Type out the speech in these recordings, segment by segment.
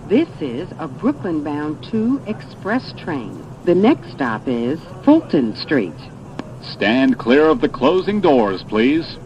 This is a Brooklyn-bound 2 express train. The next stop is Fulton Street. Stand clear of the closing doors, please.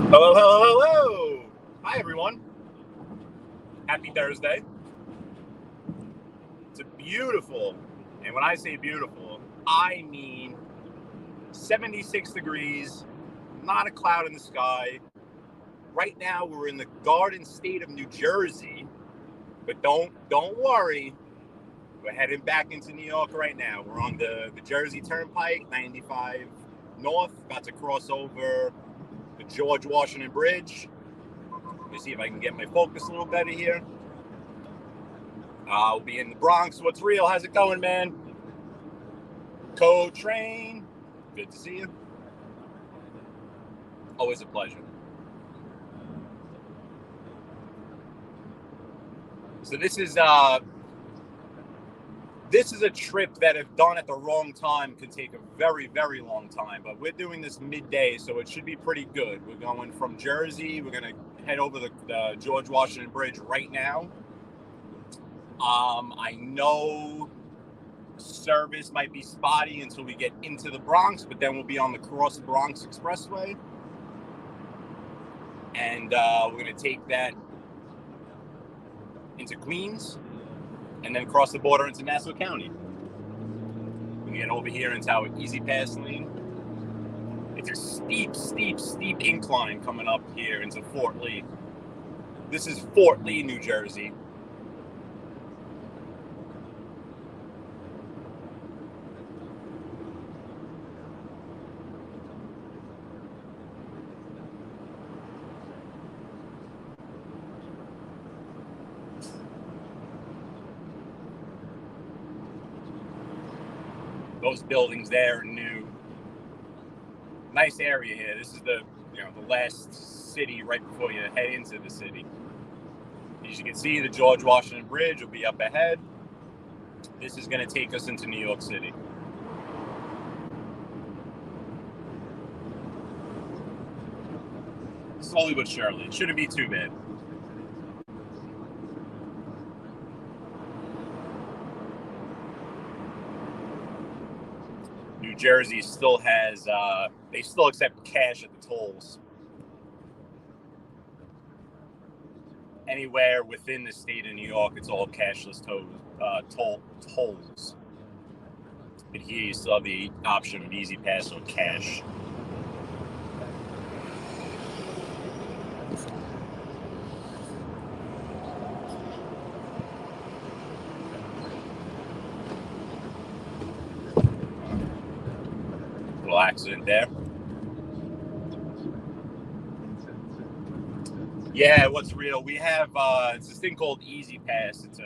Hello, hello, hello! Hi, everyone. Happy Thursday. It's a beautiful, and when I say beautiful, I mean 76 degrees, not a cloud in the sky. Right now, we're in the Garden State of New Jersey, but don't worry. We're heading back into New York right now. We're on the Jersey Turnpike, 95 North, about to cross over the George Washington Bridge. Let me see if I can get my focus a little better here. I'll be in the Bronx. What's real? How's it going, man? Code Train. Good to see you. Always a pleasure. So this is a trip that, if done at the wrong time, could take a very, very long time. But we're doing this midday, so it should be pretty good. We're going from Jersey. We're going to head over the George Washington Bridge right now. I know service might be spotty until we get into the Bronx, but then we'll be on the Cross Bronx Expressway. And we're going to take that into Queens, and then cross the border into Nassau County. We get over here into our Easy Pass lane. It's a steep incline coming up here into Fort Lee. This is Fort Lee, New Jersey. Those buildings there are new. Nice area here. This is the last city right before you head into the city. As you can see, the George Washington Bridge will be up ahead. This is going to take us into New York City. Slowly but surely. It shouldn't be too bad. New Jersey still has, they still accept cash at the tolls. Anywhere within the state of New York, it's all cashless tolls. But here you still have the option of Easy Pass or cash. Little accident there. Yeah, what's real? We have it's this thing called Easy Pass. It's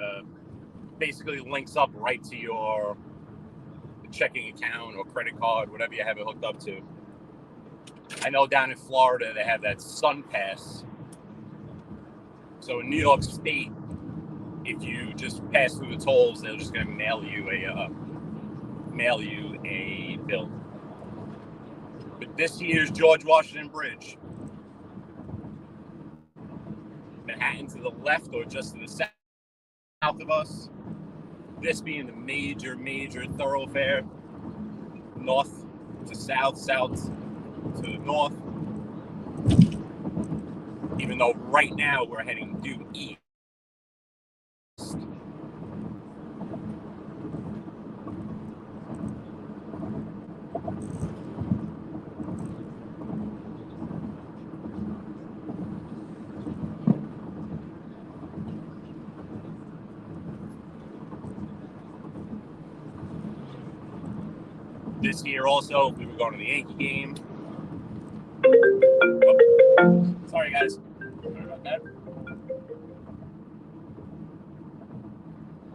basically links up right to your checking account or credit card, whatever you have it hooked up to. I know down in Florida they have that Sun Pass. So in New York State, if you just pass through the tolls, they're just going to mail you a bill. But this year's George Washington Bridge, Manhattan to the left or just to the south of us, this being the major thoroughfare, north to south, south to the north, even though right now we're heading due east. This year also, we were going to the Yankee game. Oh, sorry guys. Sorry about that.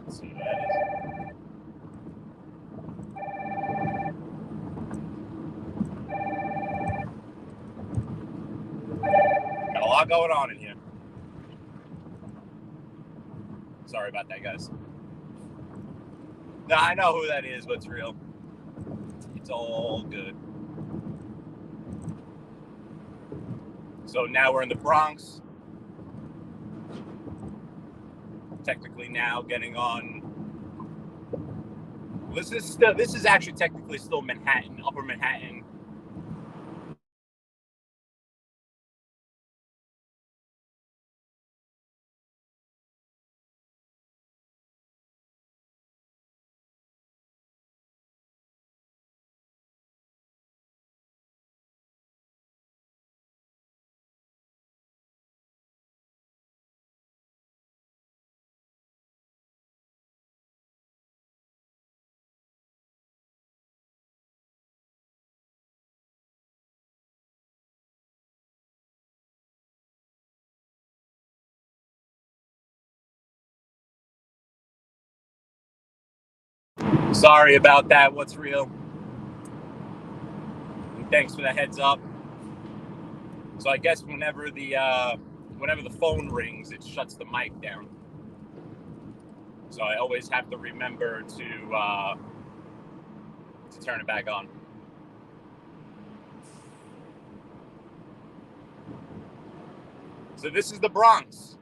Let's see what that is. Got a lot going on in here. Sorry about that, guys. No, I know who that is, but it's real. It's all good. So now we're in the Bronx. Technically now getting on. This is actually technically still Manhattan, Upper Manhattan. Sorry about that. What's real? And thanks for the heads up. So I guess whenever the phone rings, it shuts the mic down. So I always have to remember to turn it back on. So this is the Bronx.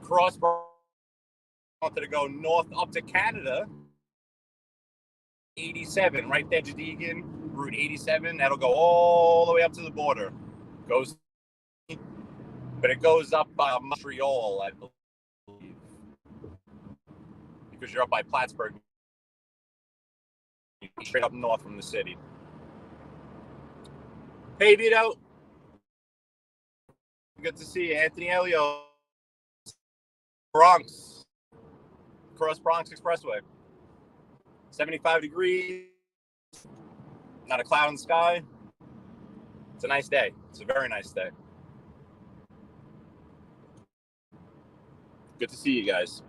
Cross Bronx. Wanted to go north up to Canada. 87, right there, Jadigan, Route 87. That'll go all the way up to the border. But it goes up Montreal, I believe, because you're up by Plattsburgh, straight up north from the city. Hey, Vito. Good to see you, Anthony Elio. Bronx, Cross Bronx Expressway. 75 degrees, not a cloud in the sky. It's a nice day. It's a very nice day. Good to see you guys.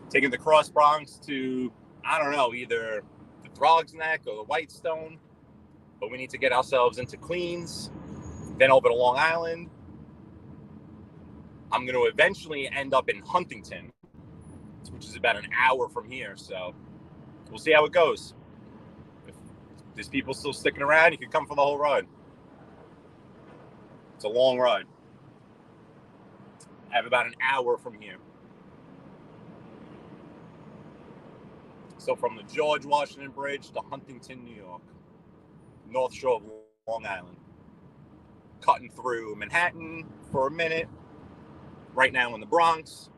Taking the Cross Bronx to I don't know, either the Throg's Neck or the Whitestone, but we need to get ourselves into Queens, then over to Long Island. I'm going to eventually end up in Huntington, which is about an hour from here, so we'll see how it goes. If there's people still sticking around, you can come for the whole ride. It's a long ride. I have about an hour from here. So from the George Washington Bridge to Huntington, New York, North Shore of Long Island, cutting through Manhattan for a minute. Right now in the Bronx,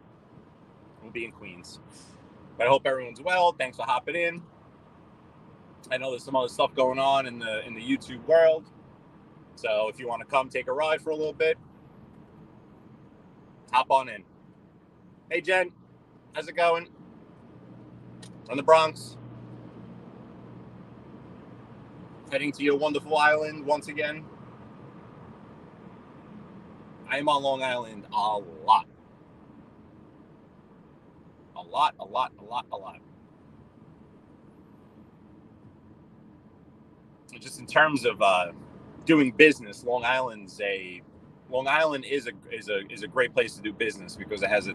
we'll be in Queens. But I hope everyone's well. Thanks for hopping in. I know there's some other stuff going on in the YouTube world. So if you want to come take a ride for a little bit, hop on in. Hey Jen, how's it going? From the Bronx. Heading to your wonderful island once again. I am on Long Island a lot. A lot. Just in terms of doing business, Long Island is a great place to do business because it has a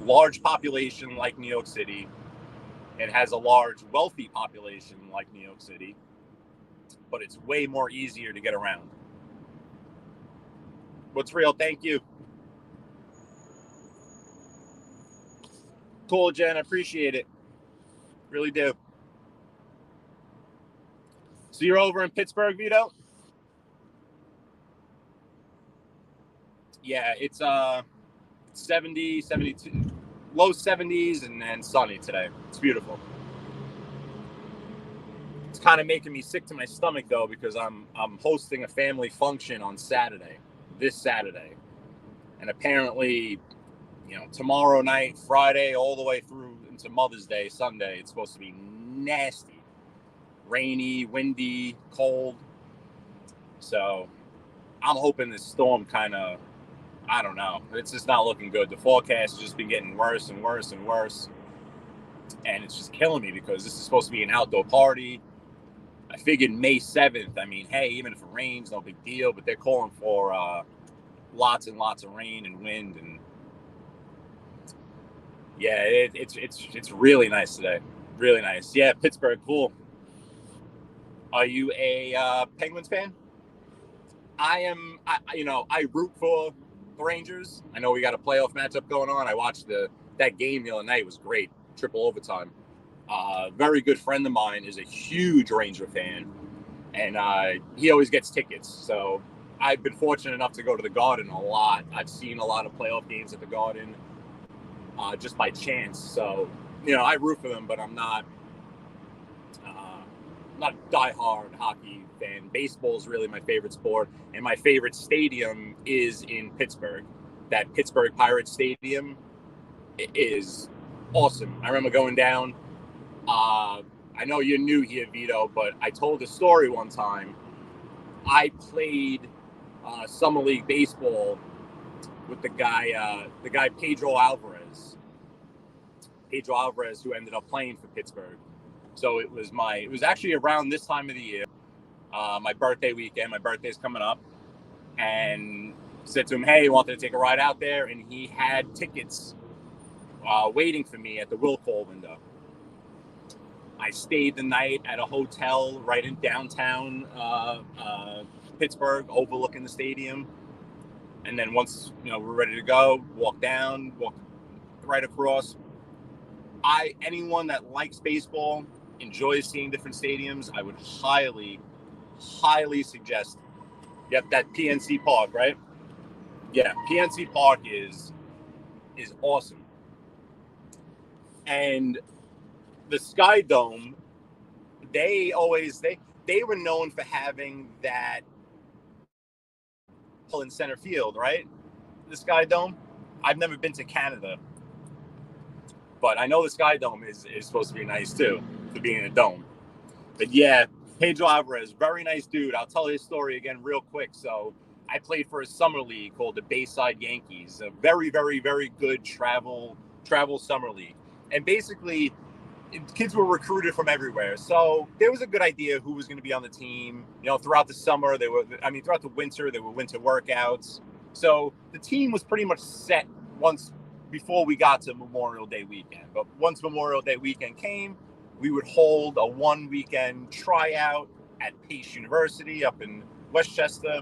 large population like New York City. It has a large wealthy population like New York City, but it's way more easier to get around. What's real? Thank you. Cool, Jen. I appreciate it. Really do. So you're over in Pittsburgh, Vito? Yeah, it's 70, 72, low 70s and then sunny today. It's beautiful. It's kind of making me sick to my stomach though because I'm hosting a family function on this Saturday. And apparently, tomorrow night, Friday, all the way through into Mother's Day, Sunday, it's supposed to be nasty. Rainy, windy, cold. So I'm hoping this storm kind of, I don't know. It's just not looking good. The forecast has just been getting worse and worse and worse. And it's just killing me because this is supposed to be an outdoor party. I figured May 7th. I mean, hey, even if it rains, no big deal. But they're calling for lots and lots of rain and wind. And yeah, it's really nice today. Really nice. Yeah, Pittsburgh, cool. Are you a Penguins fan? I am. I root for the Rangers. I know we got a playoff matchup going on. I watched that game the other night. It was great. Triple overtime. Very good friend of mine is a huge Ranger fan, and he always gets tickets. So I've been fortunate enough to go to the Garden a lot. I've seen a lot of playoff games at the Garden just by chance. So I root for them, but I'm not a diehard hockey fan. Baseball is really my favorite sport, and my favorite stadium is in Pittsburgh. That Pittsburgh Pirates Stadium is awesome. I remember going down. I know you're new here, Vito, but I told a story one time. I played summer league baseball with the guy Pedro Alvarez, who ended up playing for Pittsburgh. So it was actually around this time of the year, my birthday weekend. My birthday's coming up, and said to him, "Hey, you wanted to take a ride out there?" And he had tickets waiting for me at the will call window. I stayed the night at a hotel right in downtown Pittsburgh, overlooking the stadium. And then once we're ready to go, walk right across. Anyone that likes baseball, enjoys seeing different stadiums, I would highly, highly suggest. Yep, that PNC Park, right? Yeah, PNC Park is awesome. And the Sky Dome, they were known for having that in center field, right? The Sky Dome. I've never been to Canada, but I know the Sky Dome is supposed to be nice too, to be in a dome. But yeah, Pedro Alvarez, very nice dude. I'll tell his story again real quick. So I played for a summer league called the Bayside Yankees, a very, very, very good travel summer league. And basically, kids were recruited from everywhere. So there was a good idea who was going to be on the team. Throughout the summer, throughout the winter, there were winter workouts. So the team was pretty much set once before we got to Memorial Day weekend. But once Memorial Day weekend came, we would hold a one-weekend tryout at Pace University up in Westchester,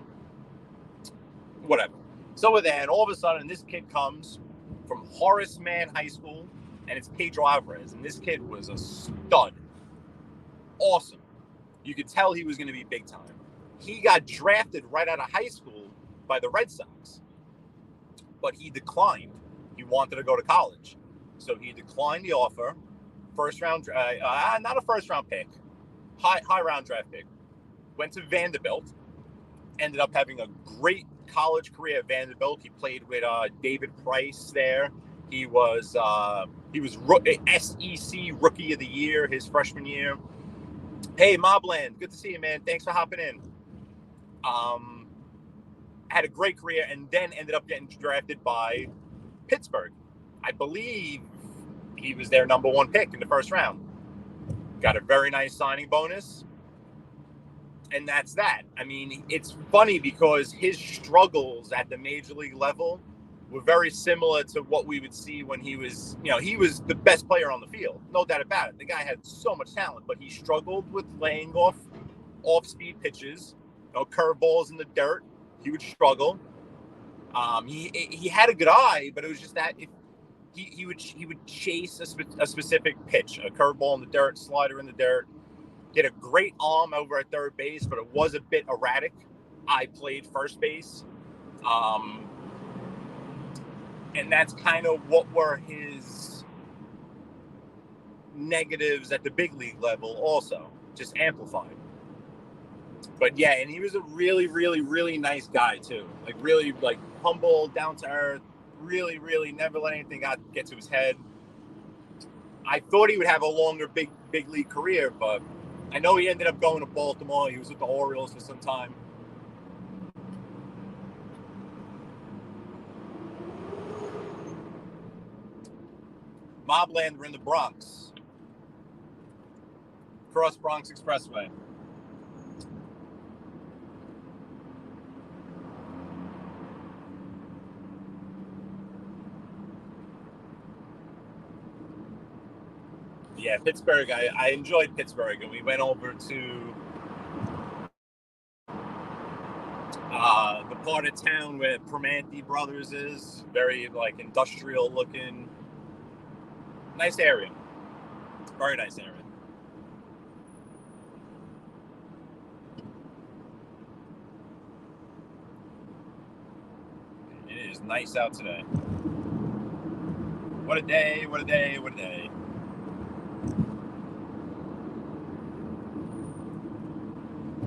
whatever. So we're there, and all of a sudden, this kid comes from Horace Mann High School, and it's Pedro Alvarez, and this kid was a stud. Awesome. You could tell he was going to be big time. He got drafted right out of high school by the Red Sox, but he declined. He wanted to go to college, so he declined the offer. Not a first round pick, high round draft pick. Went to Vanderbilt, ended up having a great college career at Vanderbilt. He played with David Price there. He was SEC Rookie of the Year his freshman year. Hey, Mobland, good to see you, man. Thanks for hopping in. Had a great career and then ended up getting drafted by Pittsburgh. I believe he was their number one pick in the first round. Got a very nice signing bonus. And that's that. I mean, it's funny because his struggles at the major league level were very similar to what we would see when he was the best player on the field. No doubt about it. The guy had so much talent, but he struggled with laying off-speed pitches, curveballs in the dirt. He would struggle. He had a good eye, but it was just that he would chase a specific pitch, a curveball in the dirt, slider in the dirt. He had a great arm over at third base, but it was a bit erratic. I played first base. And that's kind of what were his negatives at the big league level also, just amplified. But yeah, and he was a really, really, really nice guy too. Really humble, down to earth, really, really never let anything get to his head. I thought he would have a longer big league career, but I know he ended up going to Baltimore. He was with the Orioles for some time. Mobland, we're in the Bronx. Cross Bronx Expressway. Yeah, Pittsburgh. I enjoyed Pittsburgh, and we went over to the part of town where Primanti Brothers is. Very industrial looking. Nice area. Very nice area. It is nice out today. What a day, what a day, what a day.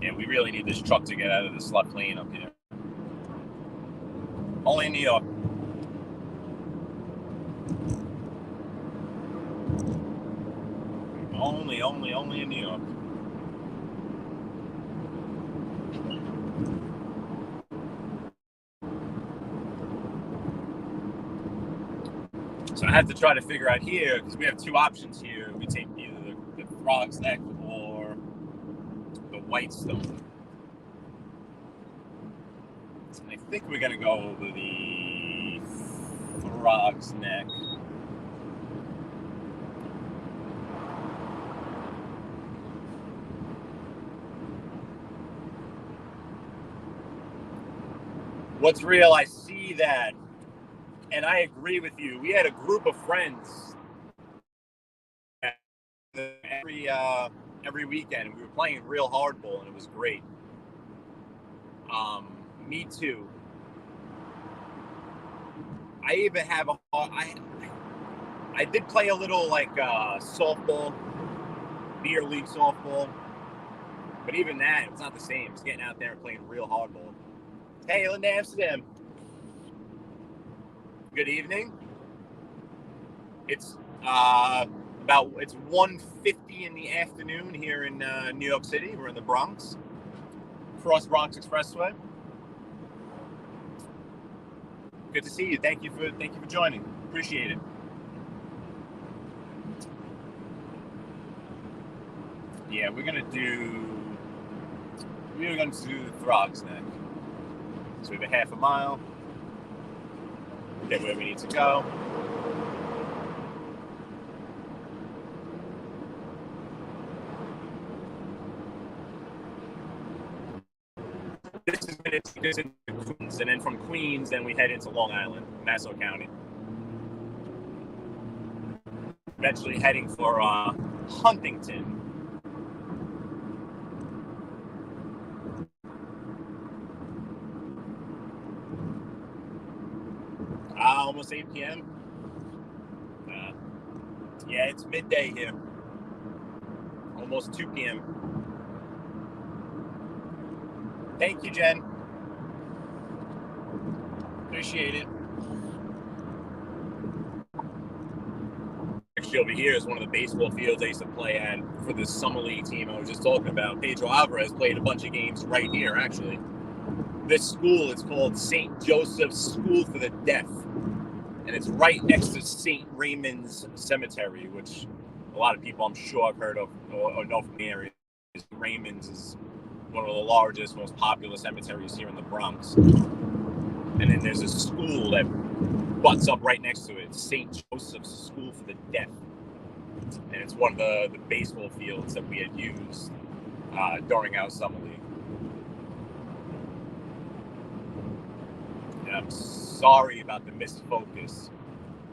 Yeah, we really need this truck to get out of this left lane up here. Only in New York. Only in New York. So I have to try to figure out here, because we have two options here. We take either the Frog's Neck or the Whitestone. And I think we're going to go over the Frog's Neck. What's real? I see that. And I agree with you. We had a group of friends every weekend. We were playing real hardball, and it was great. Me too. I even have I did play a little softball, beer league softball, but even that, it's not the same. It's getting out there and playing real hardball. Hey, Linda Amsterdam. Good evening. It's it's 1:50 in the afternoon here in New York City. We're in the Bronx, Cross Bronx Expressway. Good to see you. Thank you for joining. Appreciate it. Yeah, we're gonna do the Throgs Neck. So we have a half a mile. Get where we need to go. This is going to take us into Queens, and then from Queens, then we head into Long Island, Nassau County. Eventually heading for Huntington. Almost 8 p.m. Yeah, it's midday here. Almost 2 p.m. Thank you, Jen. Appreciate it. Actually, over here is one of the baseball fields I used to play at for the summer league team I was just talking about. Pedro Alvarez played a bunch of games right here, actually. This school is called St. Joseph's School for the Deaf. And it's right next to St. Raymond's Cemetery, which a lot of people I'm sure have heard of or know from the area. Raymond's is one of the largest, most popular cemeteries here in the Bronx. And then there's a school that butts up right next to it, St. Joseph's School for the Deaf. And it's one of the baseball fields that we had used during our summer league. And I'm sorry about the missed focus.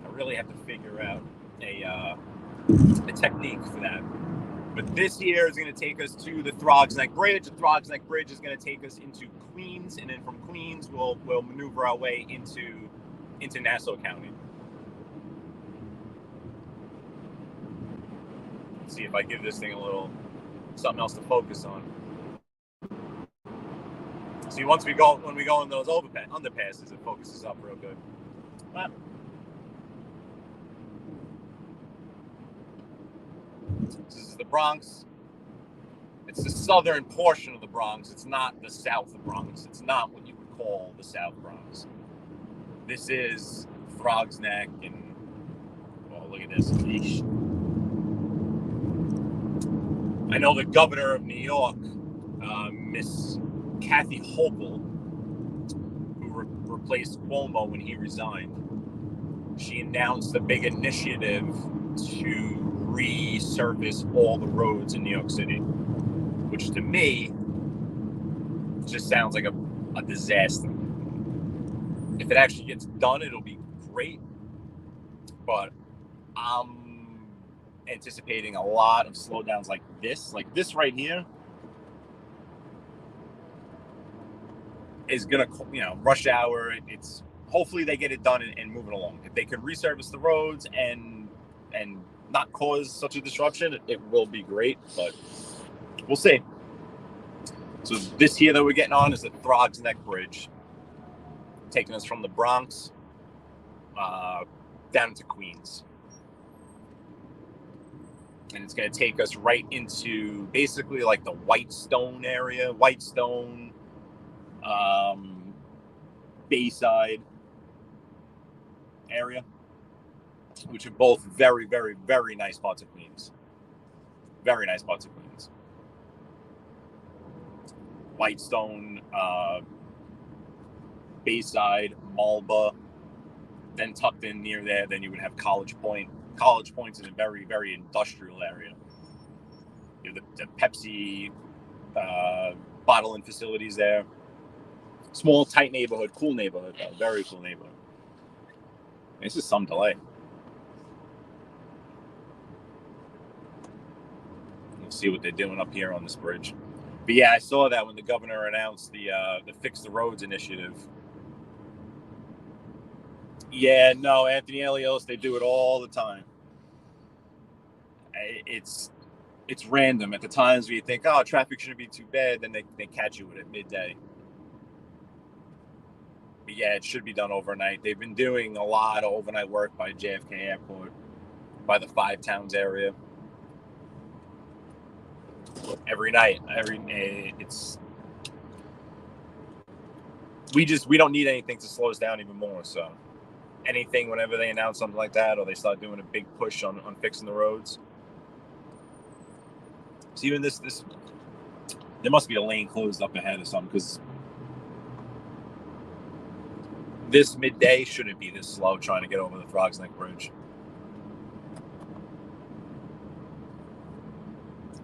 I really have to figure out a technique for that. But this here is going to take us to the Throgs Neck Bridge. The Throgs Neck Bridge is going to take us into Queens, and then from Queens we'll maneuver our way into Nassau County. Let's see if I give this thing a little something else to focus on. See, when we go in those underpasses, it focuses up real good. But this is the Bronx. It's the southern portion of the Bronx. It's not the South Bronx. It's not what you would call the South Bronx. This is Throgs Neck, and well, look at this. Eesh. I know the governor of New York, Miss Kathy Hochul, who replaced Cuomo when he resigned. She announced a big initiative to resurface all the roads in New York City, which to me just sounds like a disaster. If it actually gets done, it'll be great, but I'm anticipating a lot of slowdowns like this right here is gonna, rush hour. It's hopefully they get it done and move it along. If they can resurface the roads and not cause such a disruption, it will be great, but we'll see. So this here that we're getting on is the Throgs Neck Bridge, taking us from the Bronx down to Queens. And it's going to take us right into basically like the Whitestone area, Bayside area, which are both very, very, very nice parts of Queens. Very nice parts of Queens. Whitestone, Bayside, Malba, then tucked in near there, then you would have College Point. College Point's in a very, very industrial area. You have the Pepsi bottling facilities there. Small, tight neighborhood, cool neighborhood, though. Very cool neighborhood. This is some delay. We'll see what they're doing up here on this bridge. But yeah, I saw that when the governor announced the Fix the Roads initiative. Yeah, no, Anthony Elios, they do it all the time. It's random. At the times where you think, oh, traffic shouldn't be too bad, then they catch you at midday. But yeah, it should be done overnight. They've been doing a lot of overnight work by JFK Airport, by the Five Towns area. Every night, we don't need anything to slow us down even more. So anything, whenever they announce something like that, or they start doing a big push on fixing the roads, So even this, there must be a lane closed up ahead or something, because this midday shouldn't be this slow trying to get over the Throgs Neck Bridge.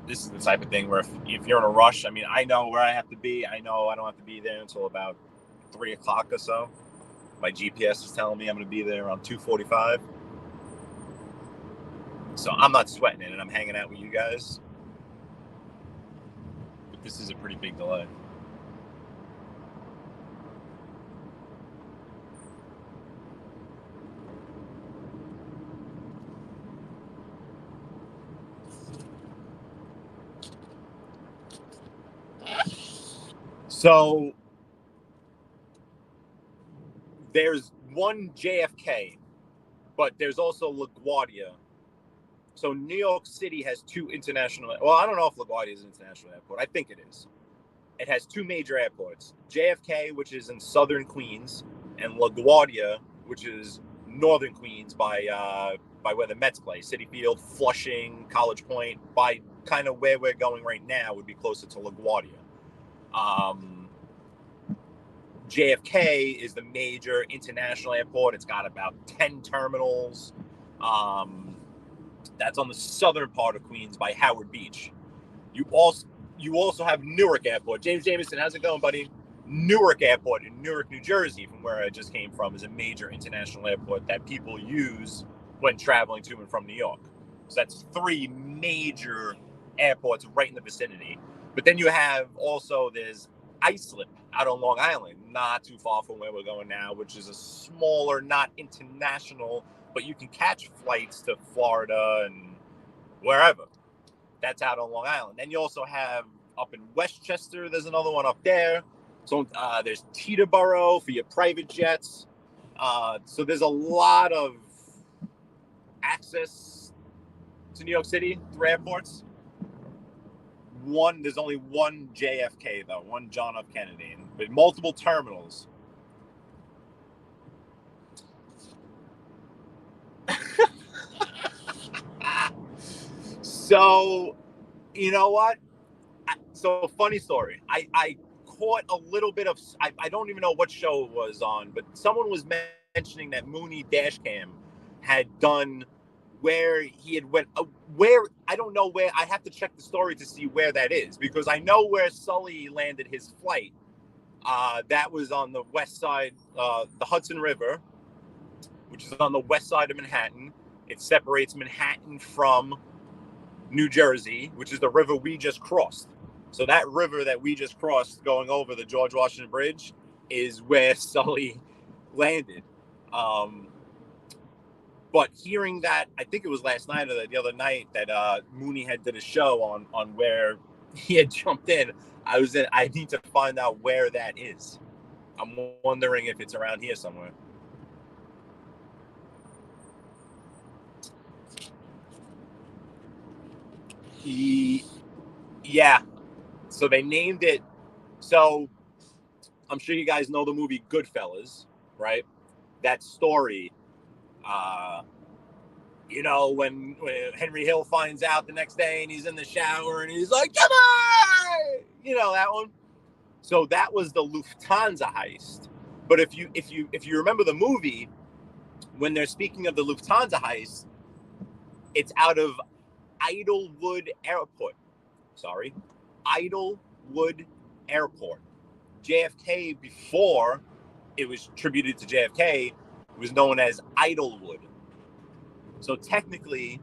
This is the type of thing where if you're in a rush, I mean, I know where I have to be. I know I don't have to be there until about 3 o'clock or so. My GPS is telling me I'm going to be there around 2:45. So I'm not sweating it, and I'm hanging out with you guys. But this is a pretty big delay. So there's one JFK, but there's also LaGuardia. So New York City has two international. Well, I don't know if LaGuardia is an international airport. I think it is. It has two major airports: JFK, which is in southern Queens, and LaGuardia, which is northern Queens, by where the Mets play, Citi Field, Flushing, College Point. By kind of where we're going right now would be closer to LaGuardia. JFK is the major international airport. It's got about 10 terminals. That's on the southern part of Queens by Howard Beach. You also have Newark Airport. James Jameson, how's it going, buddy? Newark Airport in Newark, New Jersey, from where I just came from, is a major international airport that people use when traveling to and from New York. So that's three major airports right in the vicinity. But then you have also, there's Islip out on Long Island, not too far from where we're going now, which is a smaller, not international, but you can catch flights to Florida and wherever. That's out on Long Island. Then you also have up in Westchester, there's another one up there. So there's Teterboro for your private jets. So there's a lot of access to New York City through airports. There's only one JFK, though, one John F. Kennedy, with multiple terminals. So, you know what? So, funny story. I caught a little bit of, I don't even know what show it was on, but someone was mentioning that Mooney Dashcam had done where he had went, where, I don't know where, I have to check the story to see where that is, because I know where Sully landed his flight. That was on the west side, the Hudson River, which is on the west side of Manhattan. It separates Manhattan from New Jersey, which is the river we just crossed. So that river that we just crossed going over the George Washington Bridge is where Sully landed. But hearing that, I think it was last night or the other night that Mooney had did a show on where he had jumped in. I need to find out where that is. I'm wondering if it's around here somewhere. Yeah. So they named it. So I'm sure you guys know the movie Goodfellas, right? That story, when Henry Hill finds out the next day and he's in the shower and he's like, come on! That one. So that was the Lufthansa heist. But if you remember the movie, when they're speaking of the Lufthansa heist, it's out of Idlewood Airport. Idlewood Airport. JFK, before it was attributed to JFK, was known as Idlewood. So technically,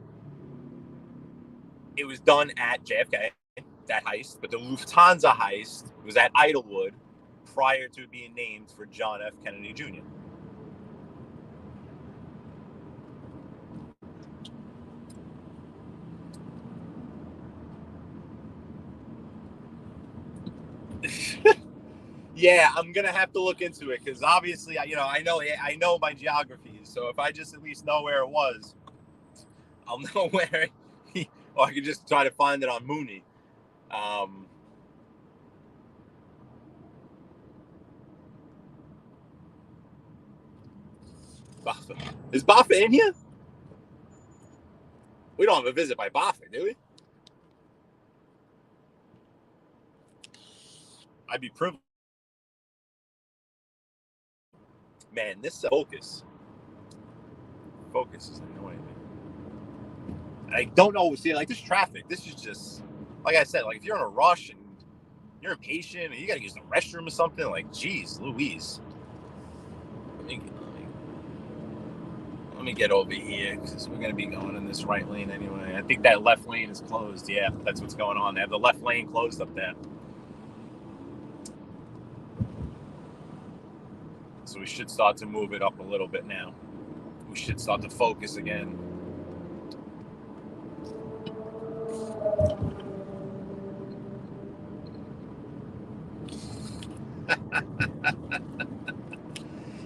it was done at JFK, that heist, but the Lufthansa heist was at Idlewood prior to being named for John F. Kennedy Jr. Yeah, I'm gonna have to look into it, because obviously, I know my geography. So if I just at least know where it was, I'll know where. Or I could just try to find it on Mooney. Baffa. Is Baffa in here? We don't have a visit by Baffa, do we? I'd be privileged. Man, this focus is annoying me. I don't know. See, like this traffic, this is just, like I said, like if you're in a rush and you're impatient and you got to use the restroom or something, like, geez, Louise. Let me get over here because we're going to be going in this right lane anyway. I think that left lane is closed. Yeah, that's what's going on. They have the left lane closed up there. So we should start to move it up a little bit now. We should start to focus again.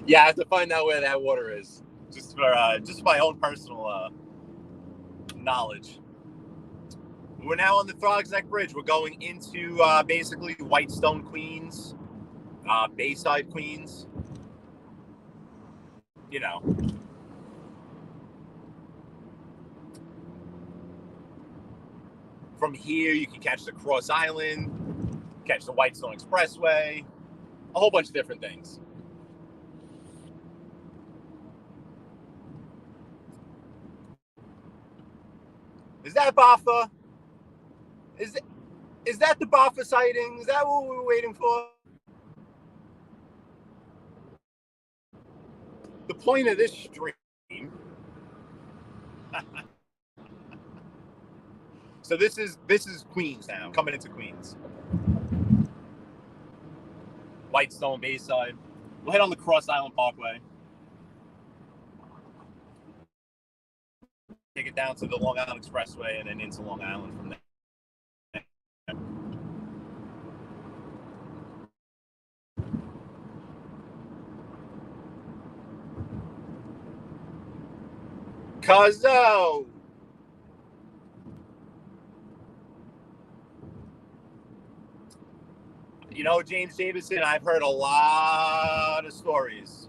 Yeah, I have to find out where that water is, just for my own personal knowledge. We're now on the Throgs Neck Bridge. We're going into basically Whitestone, Queens, Bayside, Queens. You know. From here, you can catch the Cross Island, catch the Whitestone Expressway, a whole bunch of different things. Is that Bafa? Is that the Bafa sighting? Is that what we were waiting for? The point of this stream. So this is Queens now, coming into Queens. Whitestone, Bayside. We'll head on the Cross Island Parkway. Take it down to the Long Island Expressway and then into Long Island from there. Cuzzo! You know, James Davison, I've heard a lot of stories.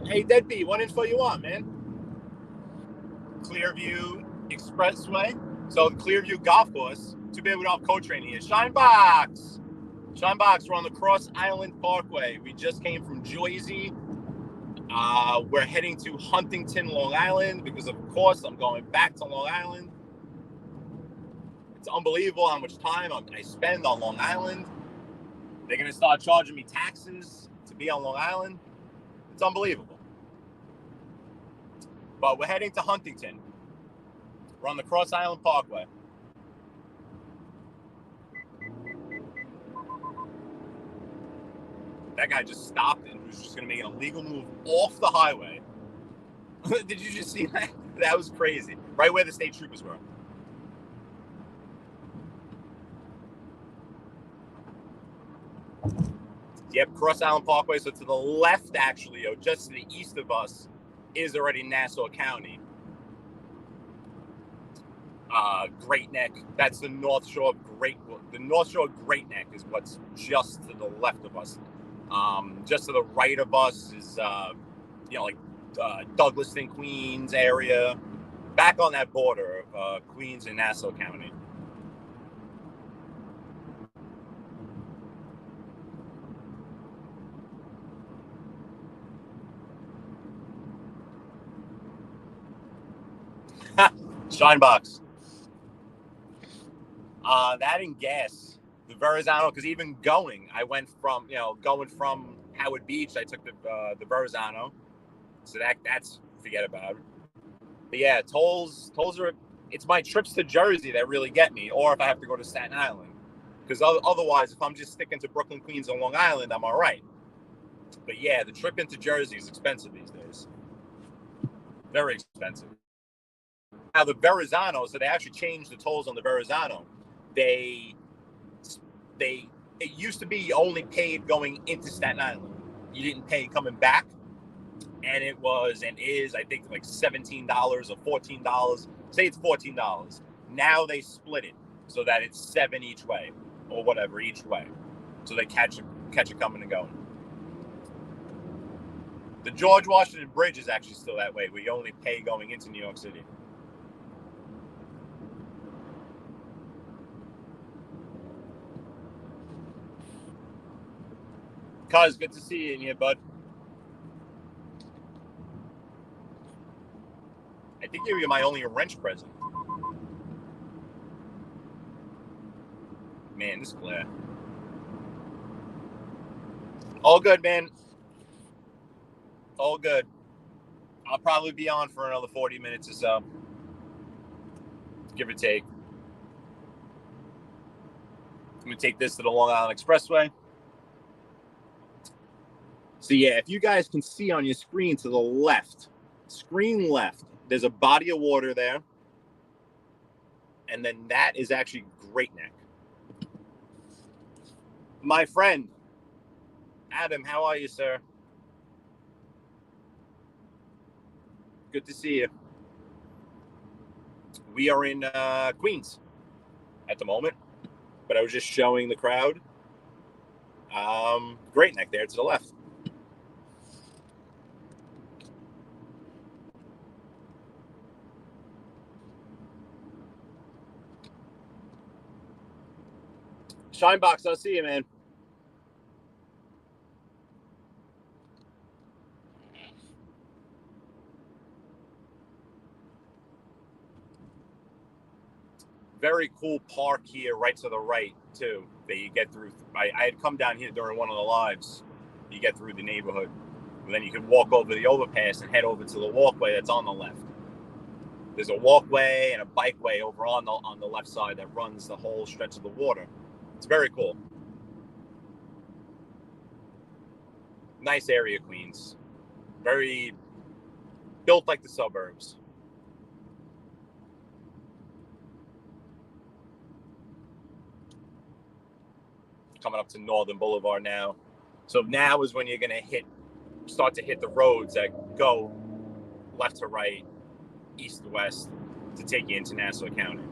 Hey, Deadbeat, what info you want, man? Clearview Expressway. So, the Clearview Golf Course. Too bad we don't have co-training here. Shinebox, we're on the Cross Island Parkway. We just came from Jersey. We're heading to Huntington, Long Island, because of course I'm going back to Long Island. It's unbelievable how much time I spend on Long Island. They're going to start charging me taxes to be on Long Island. It's unbelievable. But we're heading to Huntington. We're on the Cross Island Parkway. That guy just stopped and was just going to make an illegal move off the highway. Did you just see that? That was crazy. Right where the state troopers were. Yep, Cross Island Parkway. So to the left, actually, or just to the east of us, is already Nassau County. Great Neck. That's the North Shore of The North Shore of Great Neck is what's just to the left of us. Just to the right of us is, Douglaston, Queens area. Back on that border of Queens and Nassau County. Shinebox. That and gas. The Verrazano, because even I went from, going from Howard Beach, I took the Verrazano. So that's, forget about it. But yeah, tolls are, it's my trips to Jersey that really get me, or if I have to go to Staten Island. Because otherwise, if I'm just sticking to Brooklyn, Queens, and Long Island, I'm all right. But yeah, the trip into Jersey is expensive these days. Very expensive. Now the Verrazano, so they actually changed the tolls on the Verrazano. It used to be you only paid going into Staten Island. You didn't pay coming back. And it was and is, I think, like $17 or $14. Say it's $14. Now they split it so that it's $7 each way, or whatever each way. So they catch it coming and going. The George Washington Bridge is actually still that way. We only pay going into New York City. Cuz, good to see you in here, bud. I think you're my only wrench present. Man, this glare. All good, man. All good. I'll probably be on for another 40 minutes or so. Give or take. I'm going to take this to the Long Island Expressway. So, yeah, if you guys can see on your screen to the left, screen left, there's a body of water there. And then that is actually Great Neck. My friend, Adam, how are you, sir? Good to see you. We are in Queens at the moment, but I was just showing the crowd Great Neck there to the left. Shinebox, I'll see you, man. Very cool park here right to the right, too, that you get through. I had come down here during one of the lives. You get through the neighborhood. And then you can walk over the overpass and head over to the walkway that's on the left. There's a walkway and a bikeway over on the left side that runs the whole stretch of the water. It's very cool. Nice area, Queens. Very built like the suburbs. Coming up to Northern Boulevard now. So now is when you're going to start to hit the roads that go left to right, east to west, to take you into Nassau County.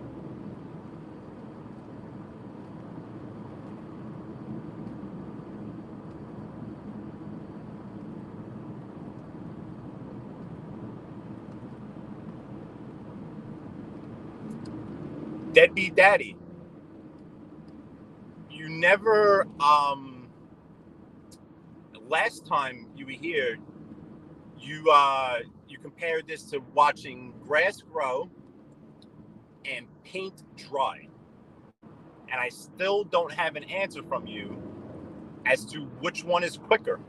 Deadbeat Daddy. You never, last time you were here, you compared this to watching grass grow and paint dry. And I still don't have an answer from you as to which one is quicker.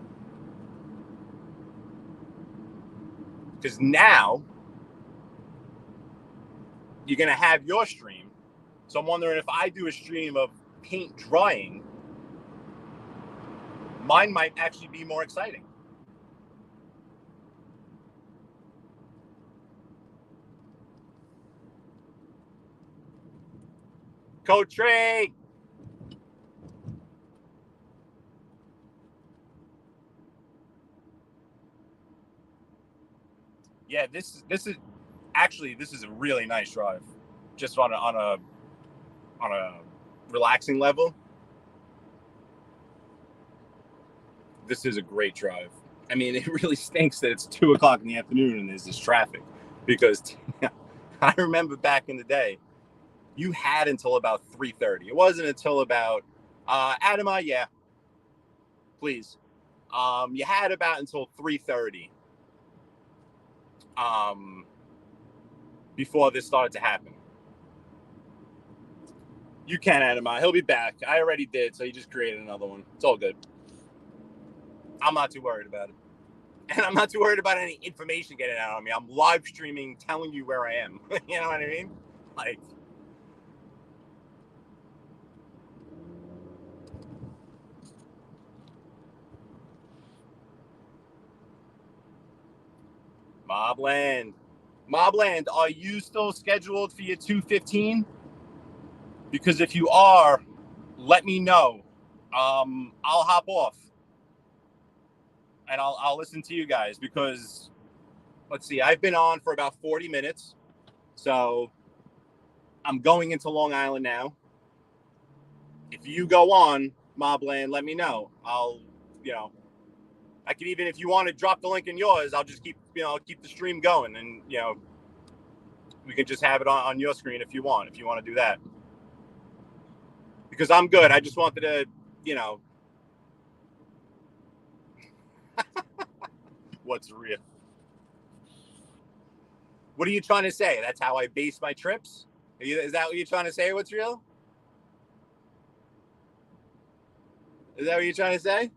Because now you're going to have your stream. So I'm wondering if I do a stream of paint drying, mine might actually be more exciting. Coach Trey. Yeah, this is a really nice drive, just on a relaxing level. This is a great drive. I mean, it really stinks that it's 2:00 in the afternoon and there's this traffic, because I remember back in the day, you had until about 3:30. It wasn't until about Adama, yeah, please. You had about until 3:30 before this started to happen. You can, Adama. He'll be back. I already did, so he just created another one. It's all good. I'm not too worried about it. And I'm not too worried about any information getting out on me. I'm live streaming, telling you where I am. You know what I mean? Like, Mobland, are you still scheduled for your 2:15? Because if you are, let me know. I'll hop off and I'll listen to you guys, because let's see, I've been on for about 40 minutes. So I'm going into Long Island now. If you go on, Mobland, let me know. I could even, if you want to drop the link in yours, I'll just keep the stream going, and, we can just have it on your screen if you want to do that. Because I'm good. I just wanted to, What's real? What are you trying to say? That's how I base my trips? Is that what you're trying to say? What's real? Is that what you're trying to say?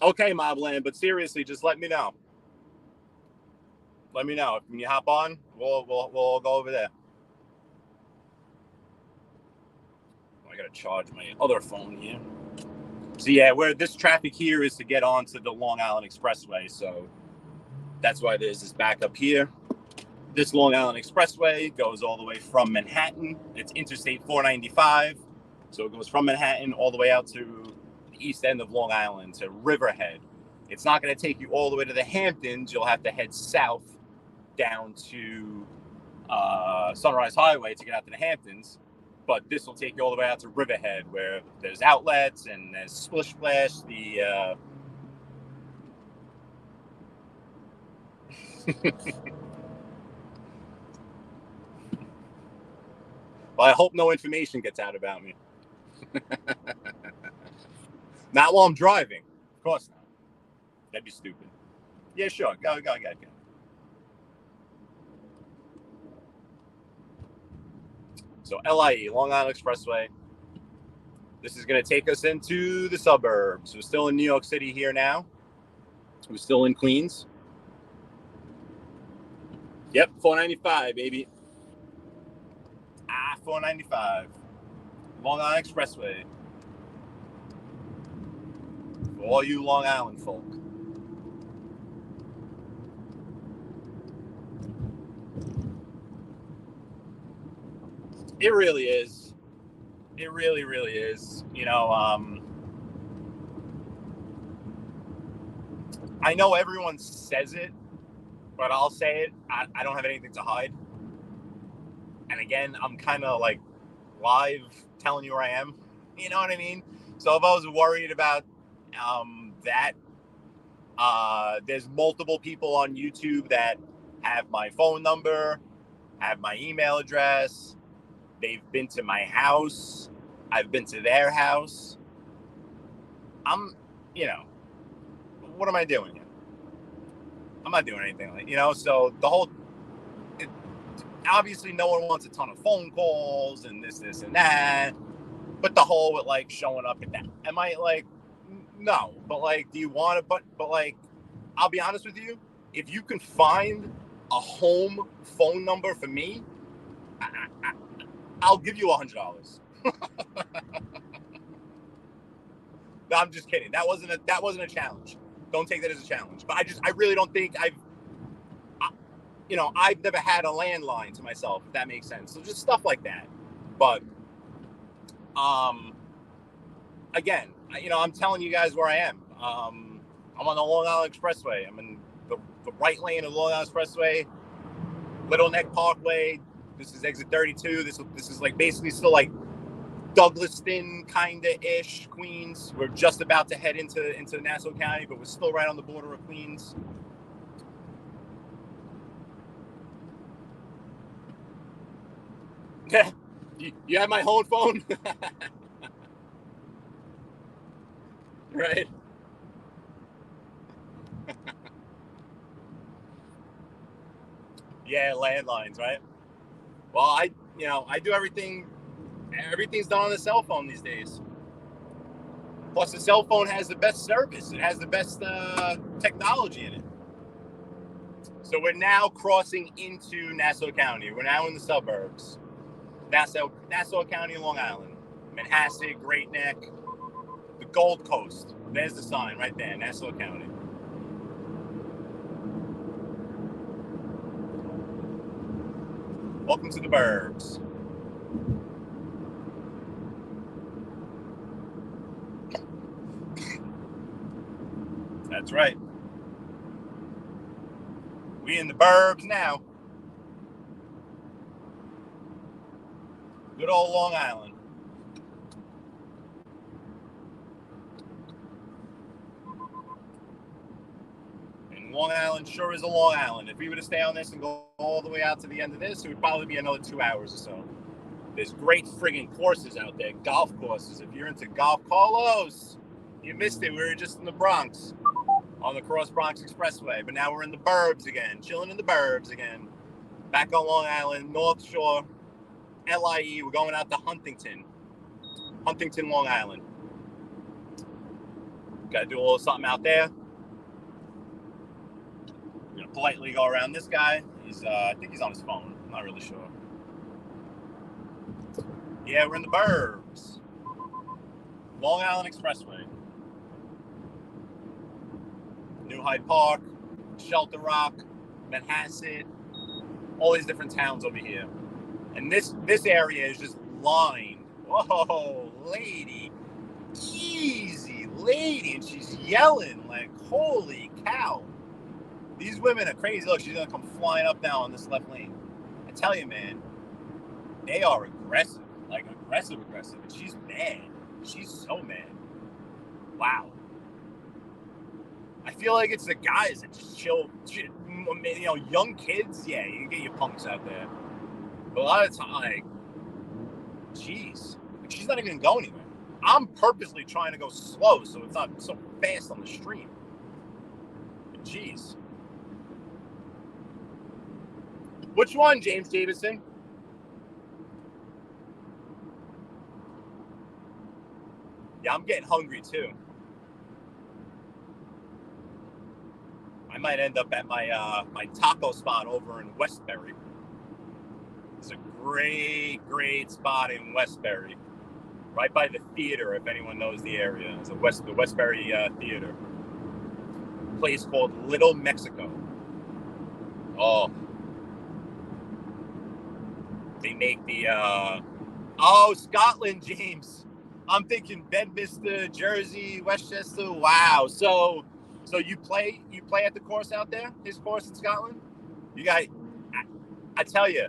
Okay, Mobland, but seriously, just let me know. Let me know. When you hop on, we'll go over there. I gotta charge my other phone here. So yeah, where this traffic here is to get onto the Long Island Expressway, so that's why there's this backup here. This Long Island Expressway goes all the way from Manhattan. It's Interstate 495, so it goes from Manhattan all the way out to the east end of Long Island to Riverhead. It's not going to take you all the way to the Hamptons. You'll have to head south down to Sunrise Highway to get out to the Hamptons. But this will take you all the way out to Riverhead, where there's outlets and there's Splish Splash. Well, I hope no information gets out about me. Not while I'm driving. Of course not. That'd be stupid. Yeah, sure. Go. So LIE, Long Island Expressway. This is going to take us into the suburbs. We're still in New York City here now. We're still in Queens. Yep, 495, baby. 495. Long Island Expressway. For all you Long Island folk. It really is. It really, really is. You know, I know everyone says it, but I'll say it. I don't have anything to hide. And again, I'm kind of like live telling you where I am. You know what I mean? So if I was worried about that, there's multiple people on YouTube that have my phone number, have my email address. They've been to my house. I've been to their house. What am I doing here? I'm not doing anything like, so the whole, obviously no one wants a ton of phone calls and this and that, but the whole with like showing up at that, am I like, no, but like, do you want to, but like, I'll be honest with you, if you can find a home phone number for me, I'll give you $100. No, I'm just kidding. That wasn't a challenge. Don't take that as a challenge. But I really don't think I've never had a landline to myself, if that makes sense. So just stuff like that. But, again, I'm telling you guys where I am. I'm on the Long Island Expressway. I'm in the right lane of the Long Island Expressway, Little Neck Parkway. This is exit 32. This is like basically still like Douglaston kind of ish, Queens. We're just about to head into Nassau County, but we're still right on the border of Queens. You have my home phone? Right? Yeah, landlines, right? Well, I do everything. Everything's done on the cell phone these days. Plus, the cell phone has the best service. It has the best technology in it. So we're now crossing into Nassau County. We're now in the suburbs. Nassau County, Long Island. Manhasset, Great Neck, the Gold Coast. There's the sign right there, Nassau County. Welcome to the burbs. That's right. We in the burbs now. Good old Long Island. And Long Island sure is a Long Island. If we were to stay on this and go all the way out to the end of this, it would probably be another 2 hours or so. There's great friggin' courses out there, golf courses. If you're into golf, Carlos, You missed it. We were just in the Bronx on the Cross Bronx Expressway, but now we're in the burbs again, chilling in the burbs again. Back on Long Island, North Shore, LIE. We're going out to Huntington, Long Island. Got to do a little something out there. We're gonna politely go around this guy. He's, I think he's on his phone. I'm not really sure. Yeah, we're in the burbs. Long Island Expressway. New Hyde Park, Shelter Rock, Manhasset, all these different towns over here. And this area is just lined. Whoa, lady. Easy, lady. And she's yelling like, holy cow. These women are crazy. Look, she's going to come flying up now on this left lane. I tell you, man, they are aggressive. Like, aggressive. And she's mad. She's so mad. Wow. I feel like it's the guys that just chill. You know, young kids, yeah, you can get your punks out there. But a lot of time, like, geez, like, she's not even going to go anywhere. I'm purposely trying to go slow so it's not so fast on the stream. But geez. Which one, James Davison? Yeah, I'm getting hungry too. I might end up at my my taco spot over in Westbury. It's a great spot in Westbury, right by the theater. If anyone knows the area, it's the Westbury Theater. A place called Little Mexico. Oh, they make the Scotland, James. I'm thinking Bedminster, Jersey, Westchester. Wow. So you play at the course out there, his course in Scotland? You got, I tell you,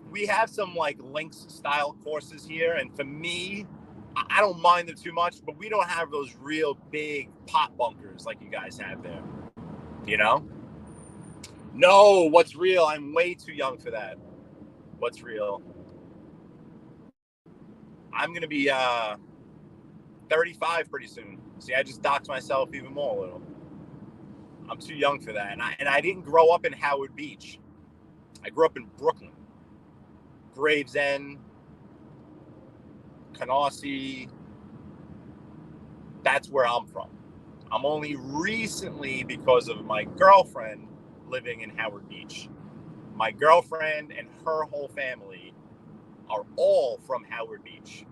we have some like links style courses here. And for me, I don't mind them too much, but we don't have those real big pot bunkers like you guys have there, you know? No, what's real? I'm way too young for that. What's real? I'm going to be 35 pretty soon. See, I just doxed myself even more a little. I'm too young for that. And I didn't grow up in Howard Beach. I grew up in Brooklyn. Gravesend, Canarsie. That's where I'm from. I'm only recently, because of my girlfriend, living in Howard Beach. My girlfriend and her whole family are all from Howard Beach.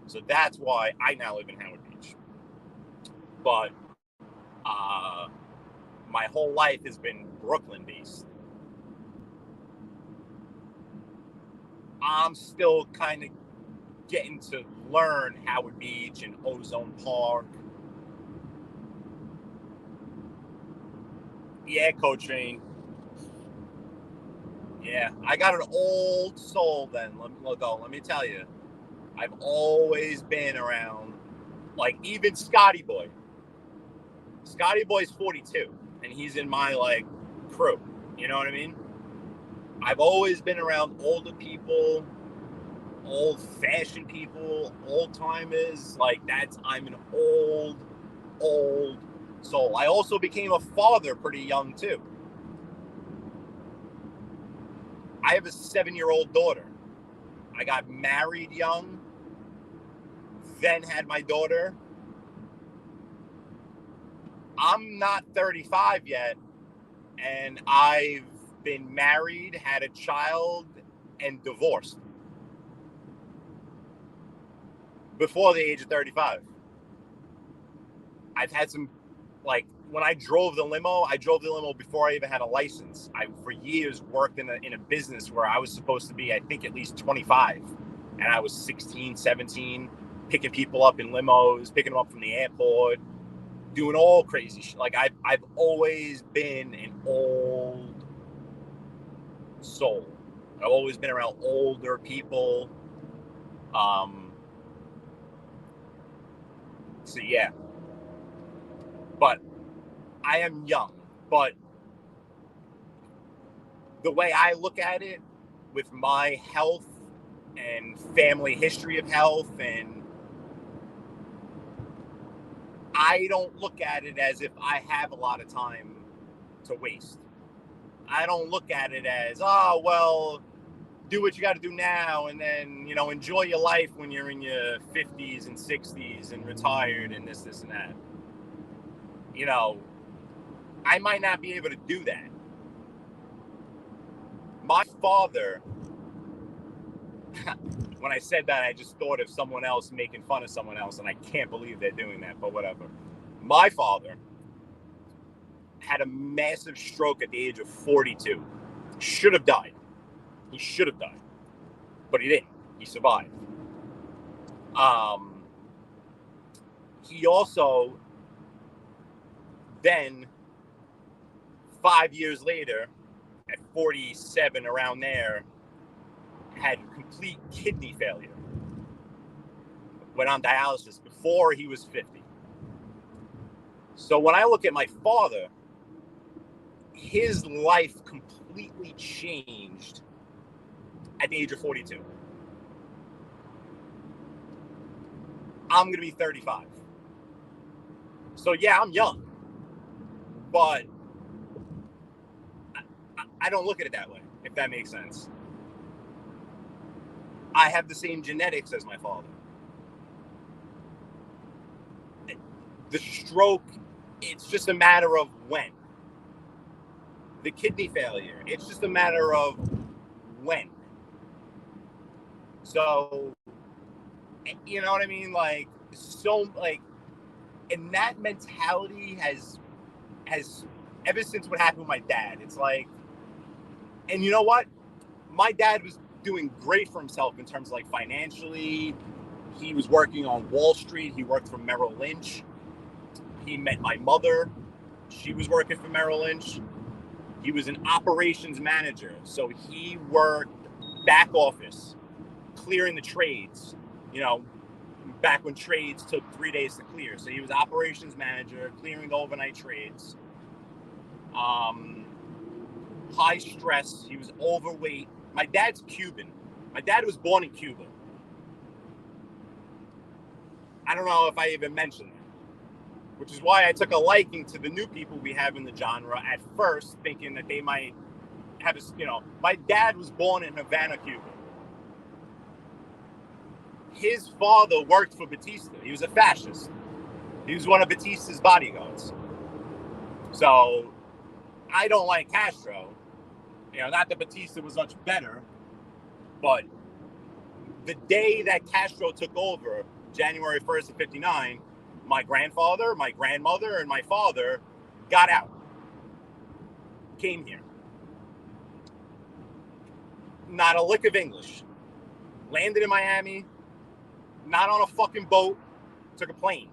So that's why I now live in Howard Beach. But my whole life has been Brooklyn based. I'm still kind of getting to learn Howard Beach and Ozone Park. Yeah, Coach Rain. Yeah, I got an old soul then. Let me tell you. I've always been around, like, even Scotty Boy. Scotty Boy's 42, and he's in my, like, crew. You know what I mean? I've always been around older people, old-fashioned people, old-timers. Like, I'm an old soul. I also became a father pretty young, too. I have a 7-year-old daughter. I got married young, then had my daughter. I'm not 35 yet, and I've been married, had a child, and divorced before the age of 35. I've had some, like, when I drove the limo before I even had a license. I, for years, worked in a business where I was supposed to be, I think, at least 25. And I was 16, 17, picking people up in limos, picking them up from the airport, doing all crazy shit. Like, I've always been an old soul. I've always been around older people. So, yeah. But I am young. But the way I look at it, with my health and family history of health and I don't look at it as if I have a lot of time to waste. I don't look at it as, oh, well, do what you got to do now and then, enjoy your life when you're in your 50s and 60s and retired and this and that. I might not be able to do that. My father, when I said that, I just thought of someone else making fun of someone else, and I can't believe they're doing that, but whatever. My father had a massive stroke at the age of 42. Should have died. He should have died. But he didn't. He survived. He also then, 5 years later, at 47, around there, had complete kidney failure. Went on dialysis before he was 50. So when I look at my father, his life completely changed at the age of 42. I'm going to be 35. So yeah, I'm young, but I don't look at it that way, if that makes sense. I have the same genetics as my father. The stroke, it's just a matter of when. The kidney failure, it's just a matter of when. So, you know what I mean? And that mentality has ever since what happened with my dad. It's like, and you know what? My dad was doing great for himself in terms of financially. He was working on Wall Street. He worked for Merrill Lynch. He met my mother. She was working for Merrill Lynch. He was an operations manager. So he worked back office, clearing the trades, back when trades took 3 days to clear. So he was operations manager, clearing the overnight trades. High stress. He was overweight. My dad's Cuban. My dad was born in Cuba. I don't know if I even mentioned that, which is why I took a liking to the new people we have in the genre at first, thinking that they might have my dad was born in Havana, Cuba. His father worked for Batista. He was a fascist. He was one of Batista's bodyguards. So I don't like Castro. Not that Batista was much better, but the day that Castro took over, January 1st of 59, my grandfather, my grandmother, and my father got out. Came here. Not a lick of English. Landed in Miami. Not on a fucking boat. Took a plane.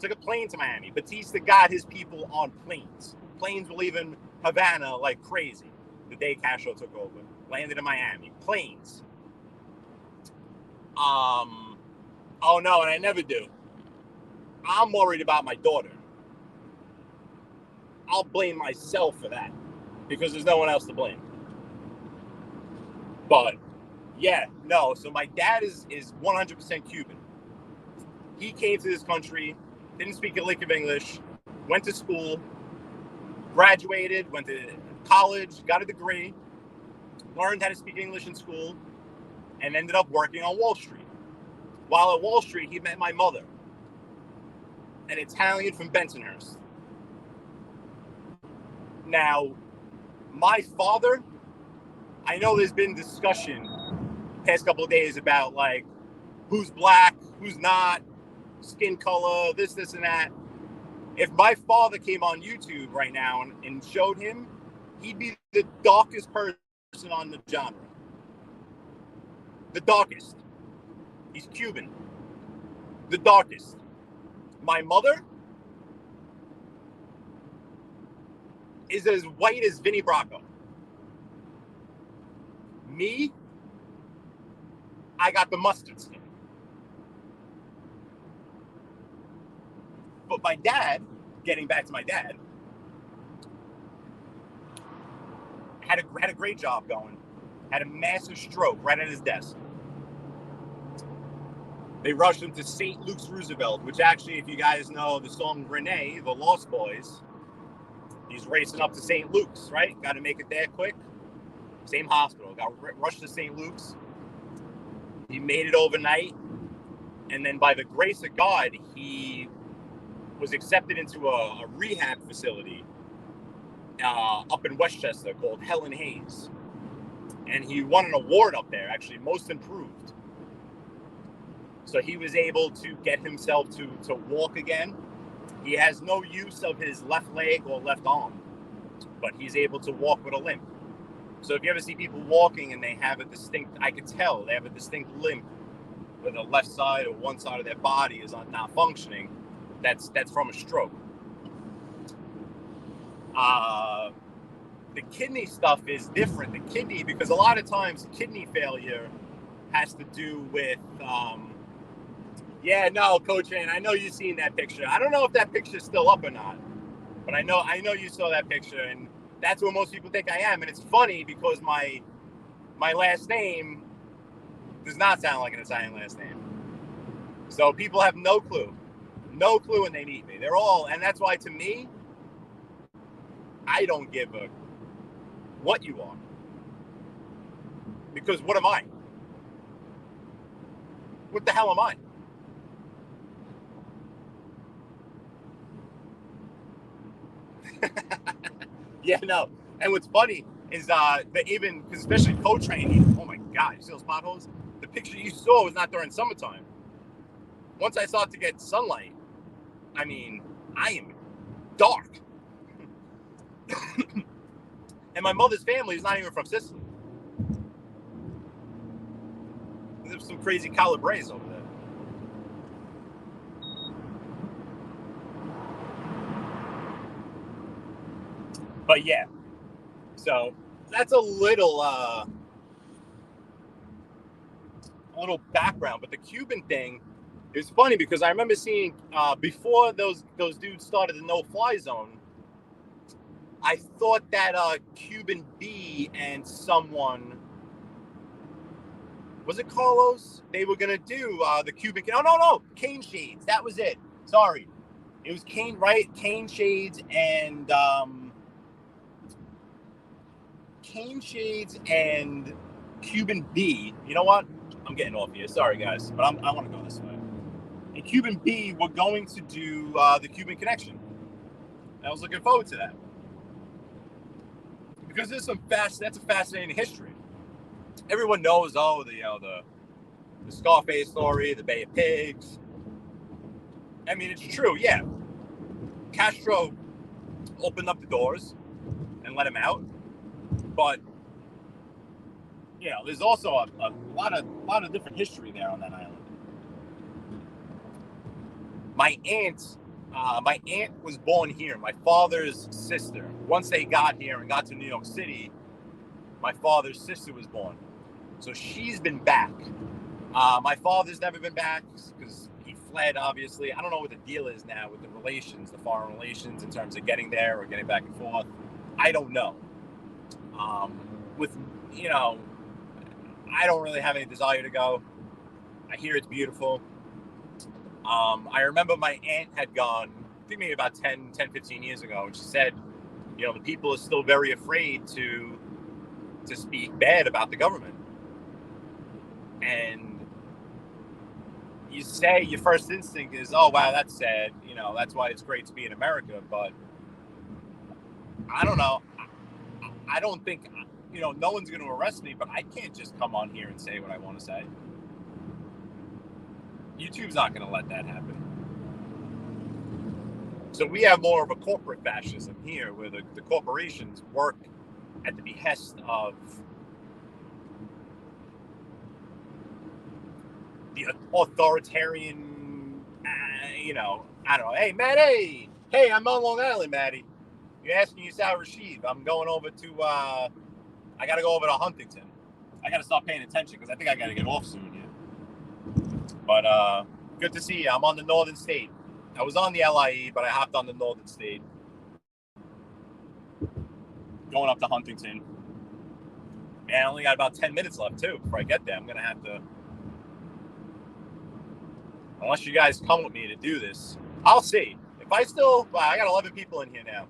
Took a plane to Miami. Batista got his people on planes. Planes were leaving Havana like crazy the day Castro took over. Landed in Miami. Planes. Oh no, and I never do. I'm worried about my daughter. I'll blame myself for that because there's no one else to blame. But yeah, no. So my dad is 100% Cuban. He came to this country, didn't speak a lick of English, went to school, graduated, went to college, got a degree, learned how to speak English in school, and ended up working on Wall Street. While at Wall Street, he met my mother, an Italian from Bensonhurst. Now, my father, I know there's been discussion past couple of days about who's black, who's not, skin color, this and that. If my father came on YouTube right now and showed him, he'd be the darkest person on the genre. The darkest. He's Cuban. The darkest. My mother is as white as Vinnie Bracco. Me, I got the mustard skin. But my dad, getting back to my dad, had a great job going. Had a massive stroke right at his desk. They rushed him to St. Luke's Roosevelt, which actually, if you guys know the song Renee, the Lost Boys, he's racing up to St. Luke's, right? Got to make it there quick. Same hospital. Got rushed to St. Luke's. He made it overnight. And then by the grace of God, he was accepted into a rehab facility up in Westchester called Helen Hayes. And he won an award up there, actually, most improved. So he was able to get himself to walk again. He has no use of his left leg or left arm, but he's able to walk with a limp. So if you ever see people walking and they have a distinct, I could tell they have a distinct limp where the left side or one side of their body is not functioning, that's from a stroke. The kidney stuff is different. The kidney, because a lot of times kidney failure has to do with, Coach Ann, I know you've seen that picture. I don't know if that picture's still up or not, but I know you saw that picture, and that's what most people think I am. And it's funny because my last name does not sound like an Italian last name. So people have no clue when they meet me. They're all, and that's why to me, I don't give a what you are. Because what am I? What the hell am I? Yeah, no. And what's funny is that even, because especially co-training, oh my God, you see those potholes? The picture you saw was not during summertime. Once I start to get sunlight, I mean, I am dark. And my mother's family is not even from Sicily. There's some crazy Calabrese over there. But yeah, so that's a little background. But the Cuban thing is funny because I remember seeing before those dudes started the no-fly zone, I thought that Cuban B and someone, was it Carlos? They were gonna do the Cuban. No, Cane Shades. That was it. Sorry, it was Cane, right? Cane Shades and Cane Shades and Cuban B. You know what? I'm getting off here. Sorry, guys, but I want to go this way. And Cuban B were going to do the Cuban Connection. I was looking forward to that because there's that's a fascinating history. Everyone knows, the Scarface story, the Bay of Pigs. I mean, it's true, yeah. Castro opened up the doors and let him out. But there's also a lot of different history there on that island. My aunt was born here. My father's sister. Once they got here and got to New York City, my father's sister was born. So she's been back. My father's never been back because he fled, obviously. I don't know what the deal is now with the relations, the foreign relations, in terms of getting there or getting back and forth. I don't know. I don't really have any desire to go. I hear it's beautiful. I remember my aunt had gone, I think maybe about 10, 15 years ago, and she said, the people are still very afraid to speak bad about the government. And you say your first instinct is, oh, wow, that's sad. That's why it's great to be in America. But I don't know. I don't think, no one's going to arrest me, but I can't just come on here and say what I want to say. YouTube's not going to let that happen. So we have more of a corporate fascism here where the corporations work at the behest of the authoritarian, I don't know. Hey, Maddie. Hey, I'm on Long Island, Maddie. You're asking you Sal Rashid. I'm going over to, I got to go over to Huntington. I got to start paying attention because I think I got to get off soon here. But good to see you. I'm on the Northern State. I was on the LIE, but I hopped on the Northern State. Going up to Huntington. Man, I only got about 10 minutes left, too, before I get there. I'm going to have to Unless you guys come with me to do this. I'll see. If I still... Wow, I got 11 people in here now.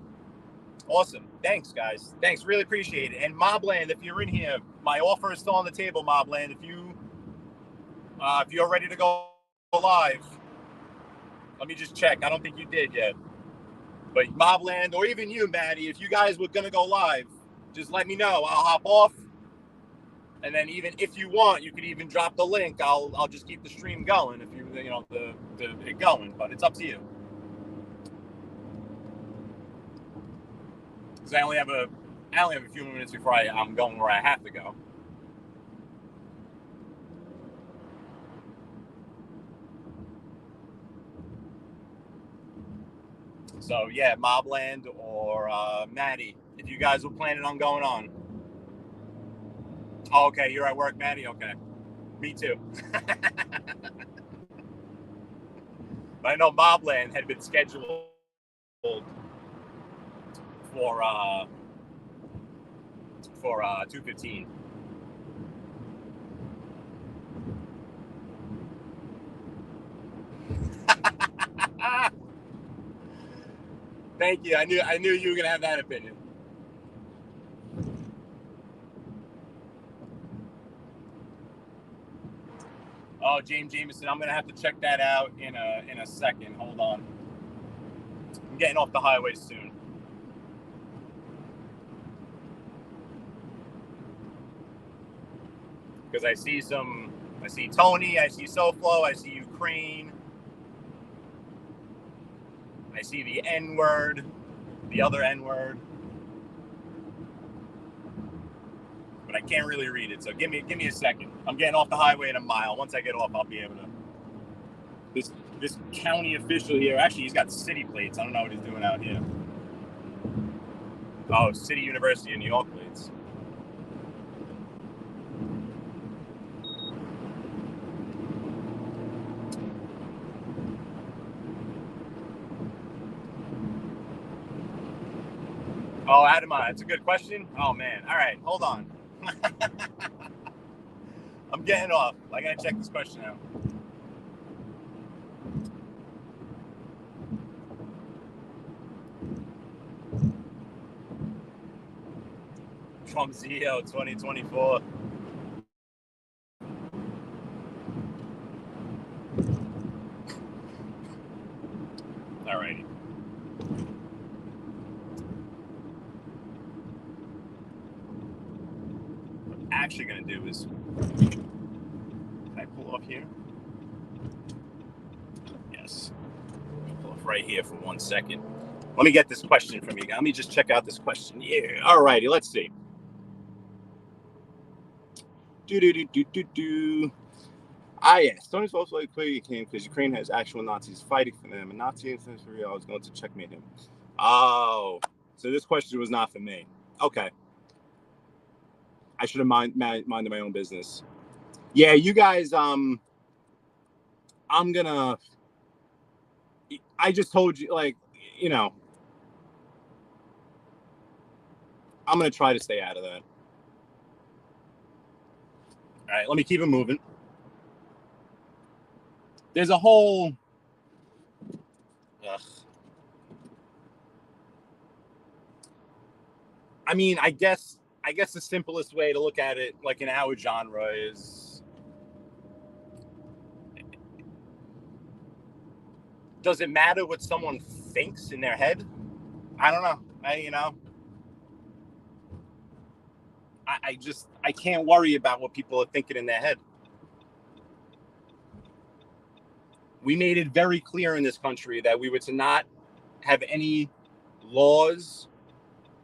Awesome. Thanks, guys. Thanks. Really appreciate it. And Mobland, if you're in here, my offer is still on the table, Mobland. If you're ready to go live, let me just check. I don't think you did yet. But Mobland, or even you, Maddie, if you guys were going to go live, just let me know. I'll hop off. And then even if you want, you could even drop the link. I'll just keep the stream going if it going. But it's up to you. Because I only have a few minutes before I'm going where I have to go. So yeah, Mobland or Maddie, if you guys were planning on going on. Oh, okay, you're at work, Maddie? Okay. Me too. But I know Mobland had been scheduled for 2:15. Thank you. I knew you were gonna have that opinion. Oh, James Jameson, I'm gonna have to check that out in a second. Hold on. I'm getting off the highway soon. Because I see Tony, I see SoFlo, I see Ukraine, I see the N-word, the other N-word. But I can't really read it, so give me a second. I'm getting off the highway in a mile. Once I get off, I'll be able to. This county official here, actually, he's got city plates. I don't know what he's doing out here. Oh, City University of New York plates. Oh, Adama, that's a good question. Oh man, all right, hold on. I'm getting off. I gotta check this question out. Trump CEO 2024. All righty. What I'm actually gonna do is, can I pull off here? Yes. Pull off right here for 1 second. Let me get this question from you guys. Let me just check out this question. Yeah. All righty. Let's see. Yes. Tony's also like Ukraine because Ukraine has actual Nazis fighting for them, and Nazi influence for real. I was going to checkmate him. Oh, so this question was not for me. Okay. I should have minded my own business. Yeah, you guys. I just told you, like, I'm gonna try to stay out of that. All right, let me keep it moving. There's a whole. I mean, I guess the simplest way to look at it, like in our genre, is: does it matter what someone thinks in their head? I don't know. I can't worry about what people are thinking in their head. We made it very clear in this country that we were to not have any laws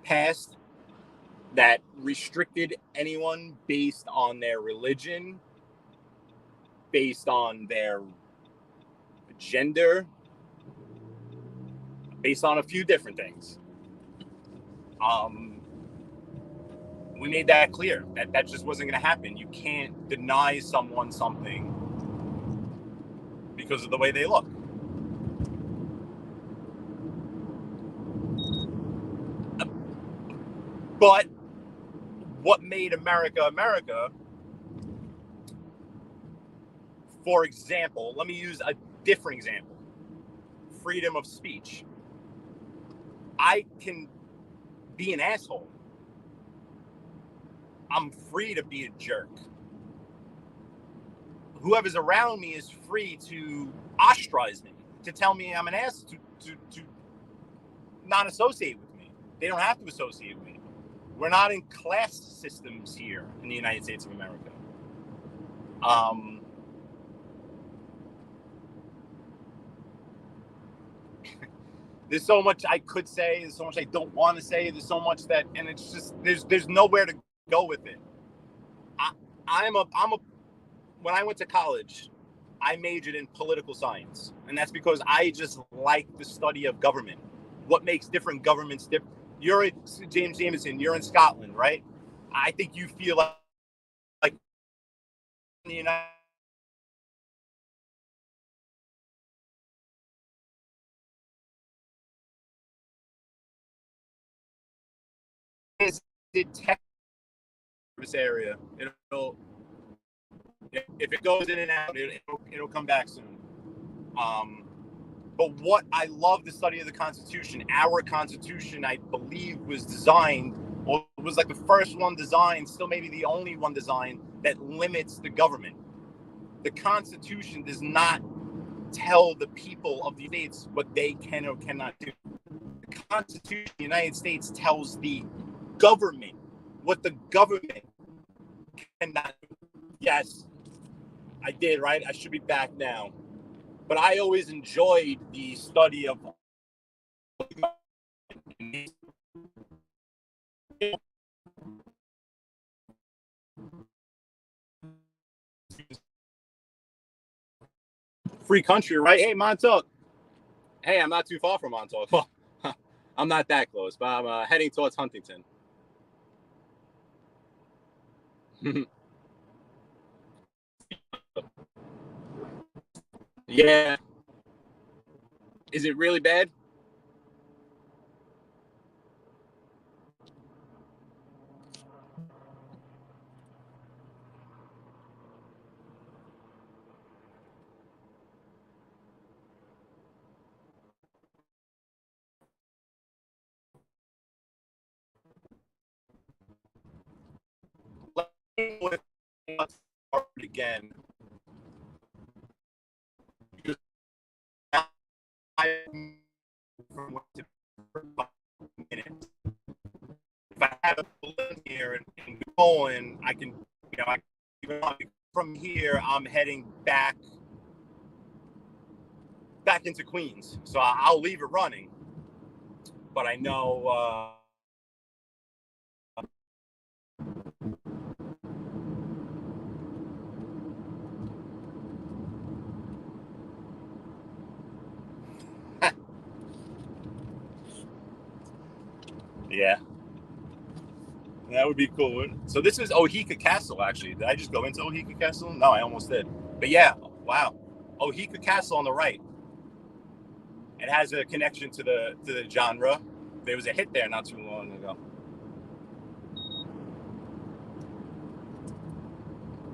passed that restricted anyone based on their religion, based on their gender, based on a few different things. We made that clear that just wasn't going to happen. You can't deny someone something because of the way they look. But what made America America? For example, let me use a different example. Freedom of speech. I can be an asshole. I'm free to be a jerk. Whoever's around me is free to ostracize me, to tell me I'm an ass, to not associate with me. They don't have to associate with me. We're not in class systems here in the United States of America. There's so much I could say. There's so much I don't want to say. There's so much that, and it's just there's nowhere to go with it. When I went to college, I majored in political science, and that's because I just like the study of government. What makes different governments different? You're at James Jameson. You're in Scotland, right? I think you feel like in the United States, Texas area. If it goes in and out, it'll come back soon. But what I love the study of the Constitution. Our Constitution, I believe, was designed, or was like the first one designed, still maybe the only one designed, that limits the government. The Constitution does not tell the people of the states what they can or cannot do. The Constitution of the United States tells the government what the government cannot do. Yes, I did, right? I should be back now. But I always enjoyed the study of free country, right? Hey, Montauk. Hey, I'm not too far from Montauk. Well, I'm not that close, but I'm heading towards Huntington. Yeah. Is it really bad? Again. If I have a balloon here and go, and I can, from here, I'm heading back into Queens. So I'll leave it running. But I know. Yeah. That would be cool. So this is Ohika Castle, actually. Did I just go into Ohika Castle? No, I almost did. But yeah, wow. Ohika Castle on the right. It has a connection to the genre. There was a hit there not too long ago.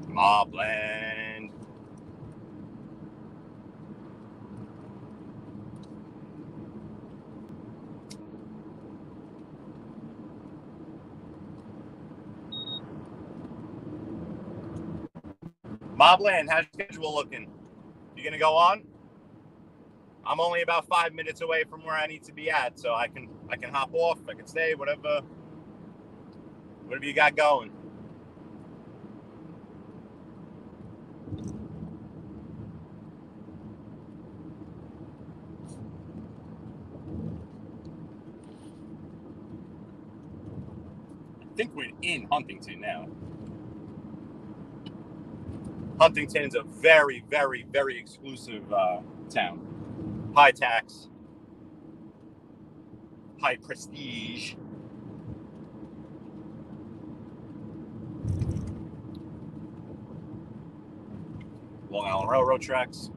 Mobland. Mobland, how's your schedule looking? You gonna go on? I'm only about 5 minutes away from where I need to be at, so I can hop off. I can stay, whatever you got going. I think we're in Huntington now. Huntington's a very, very, very exclusive town. High tax, high prestige. Long Island Railroad tracks.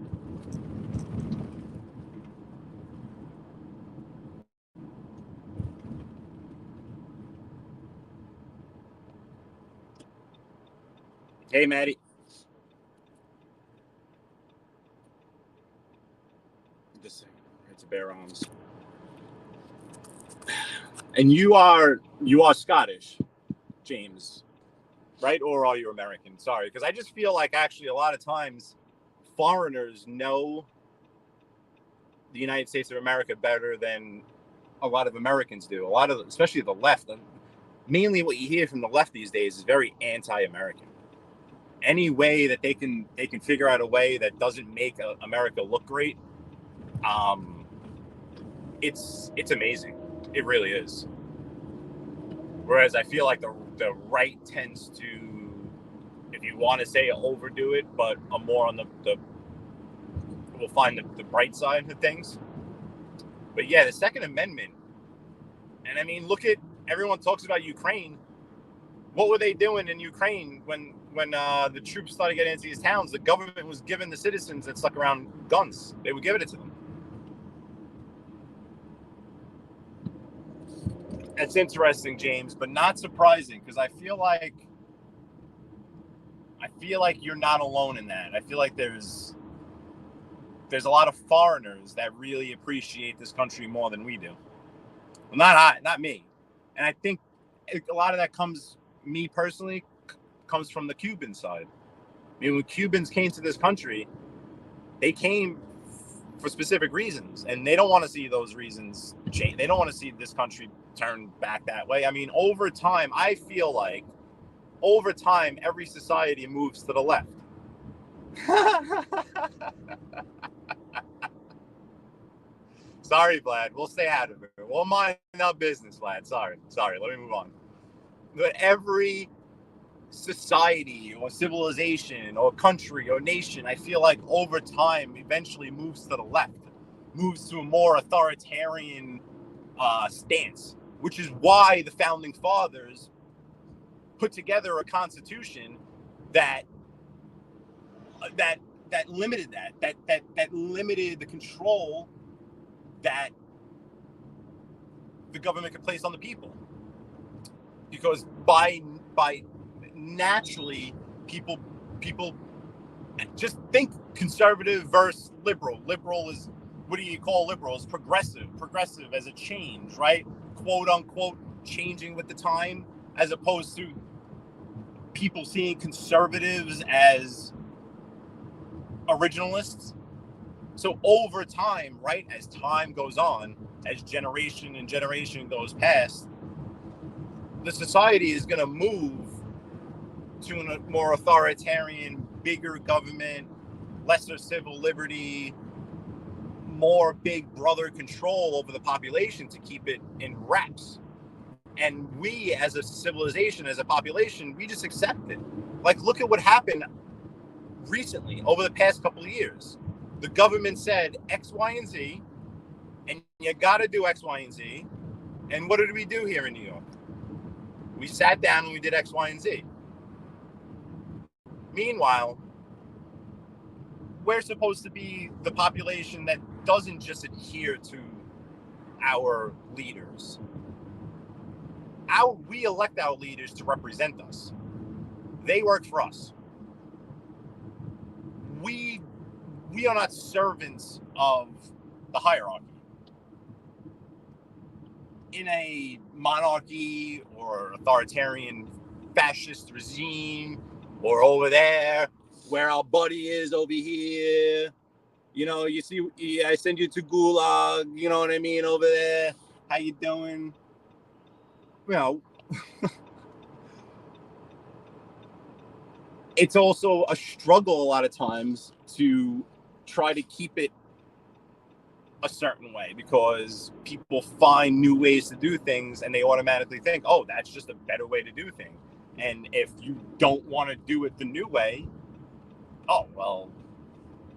Hey, Maddie. this thing. It's a bare arms. And you are Scottish, James, right? Or are you American? Sorry, because I just feel like actually a lot of times foreigners know the United States of America better than a lot of Americans do. A lot of, especially the left, mainly what you hear from the left these days is very anti-American. Any way that they can figure out a way that doesn't make America look great, it's amazing. It really is. Whereas I feel like the right tends to, if you want to say overdo it, but I'm more on the we'll find the bright side of things. But yeah, the Second Amendment, and I mean, look at, everyone talks about Ukraine. What were they doing in Ukraine when the troops started getting into these towns? The government was giving the citizens that stuck around guns. They were giving it to them. It's interesting, James, but not surprising, because I feel like you're not alone in that. I feel like there's a lot of foreigners that really appreciate this country more than we do. Well, not me. And I think a lot of that comes from the Cuban side. I mean, when Cubans came to this country, they came for specific reasons, and they don't want to see those reasons change. They don't want to see this country turn back that way. I mean, over time, I feel like every society moves to the left. Sorry, Vlad. We'll stay out of it. We'll mind our business, Vlad. Sorry. Let me move on. But every society or civilization or country or nation, I feel like over time eventually moves to the left, moves to a more authoritarian stance, which is why the founding fathers put together a constitution that limited that limited the control that the government could place on the people, because by naturally people just think conservative versus liberal. Liberal is, what do you call liberal? Is progressive as a change, right? Quote unquote changing with the time, as opposed to people seeing conservatives as originalists. So over time, right, as time goes on, as generation and generation goes past, the society is going to move to a more authoritarian, bigger government, lesser civil liberty, more big brother control over the population to keep it in wraps. And we, as a civilization, as a population, we just accept it. Like, look at what happened recently over the past couple of years. The government said X, Y, and Z, and you got to do X, Y, and Z. And what did we do here in New York? We sat down and we did X, Y, and Z. Meanwhile, we're supposed to be the population that doesn't just adhere to our leaders. We elect our leaders to represent us. They work for us. We are not servants of the hierarchy. In a monarchy or authoritarian fascist regime, or over there where our buddy is over here, you see, I send you to Gulag, you know what I mean, over there. How you doing? It's also a struggle a lot of times to try to keep it a certain way, because people find new ways to do things and they automatically think, oh, that's just a better way to do things. And if you don't want to do it the new way, oh, well,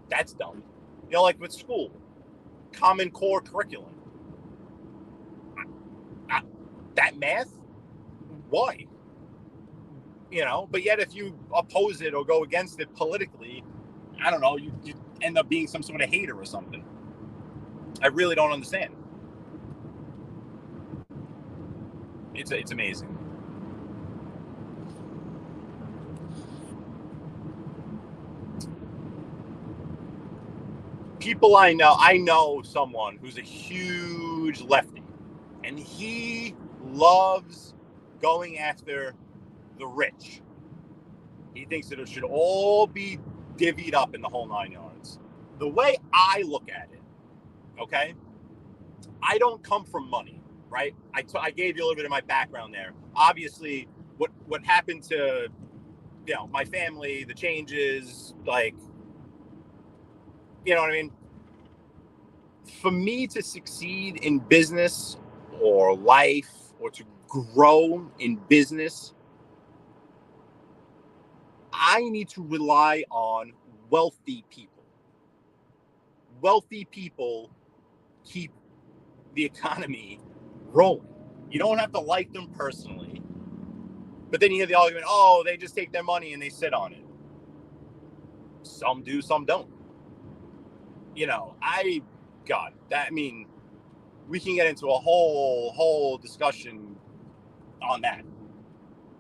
that's dumb. Like with school, Common Core curriculum. That math? Why? But yet if you oppose it or go against it politically, I don't know, you end up being some sort of hater or something. I really don't understand. It's amazing. people I know someone who's a huge lefty, and he loves going after the rich. He thinks that it should all be divvied up in the whole 9 yards. The way I look at it, okay, I don't come from money, right? I gave you a little bit of my background there. Obviously, what happened to, my family, the changes, like, you know what I mean? For me to succeed in business or life, or to grow in business, I need to rely on wealthy people. Wealthy people keep the economy rolling. You don't have to like them personally, but then you hear the argument, oh, they just take their money and they sit on it. Some do, some don't. We can get into a whole discussion on that.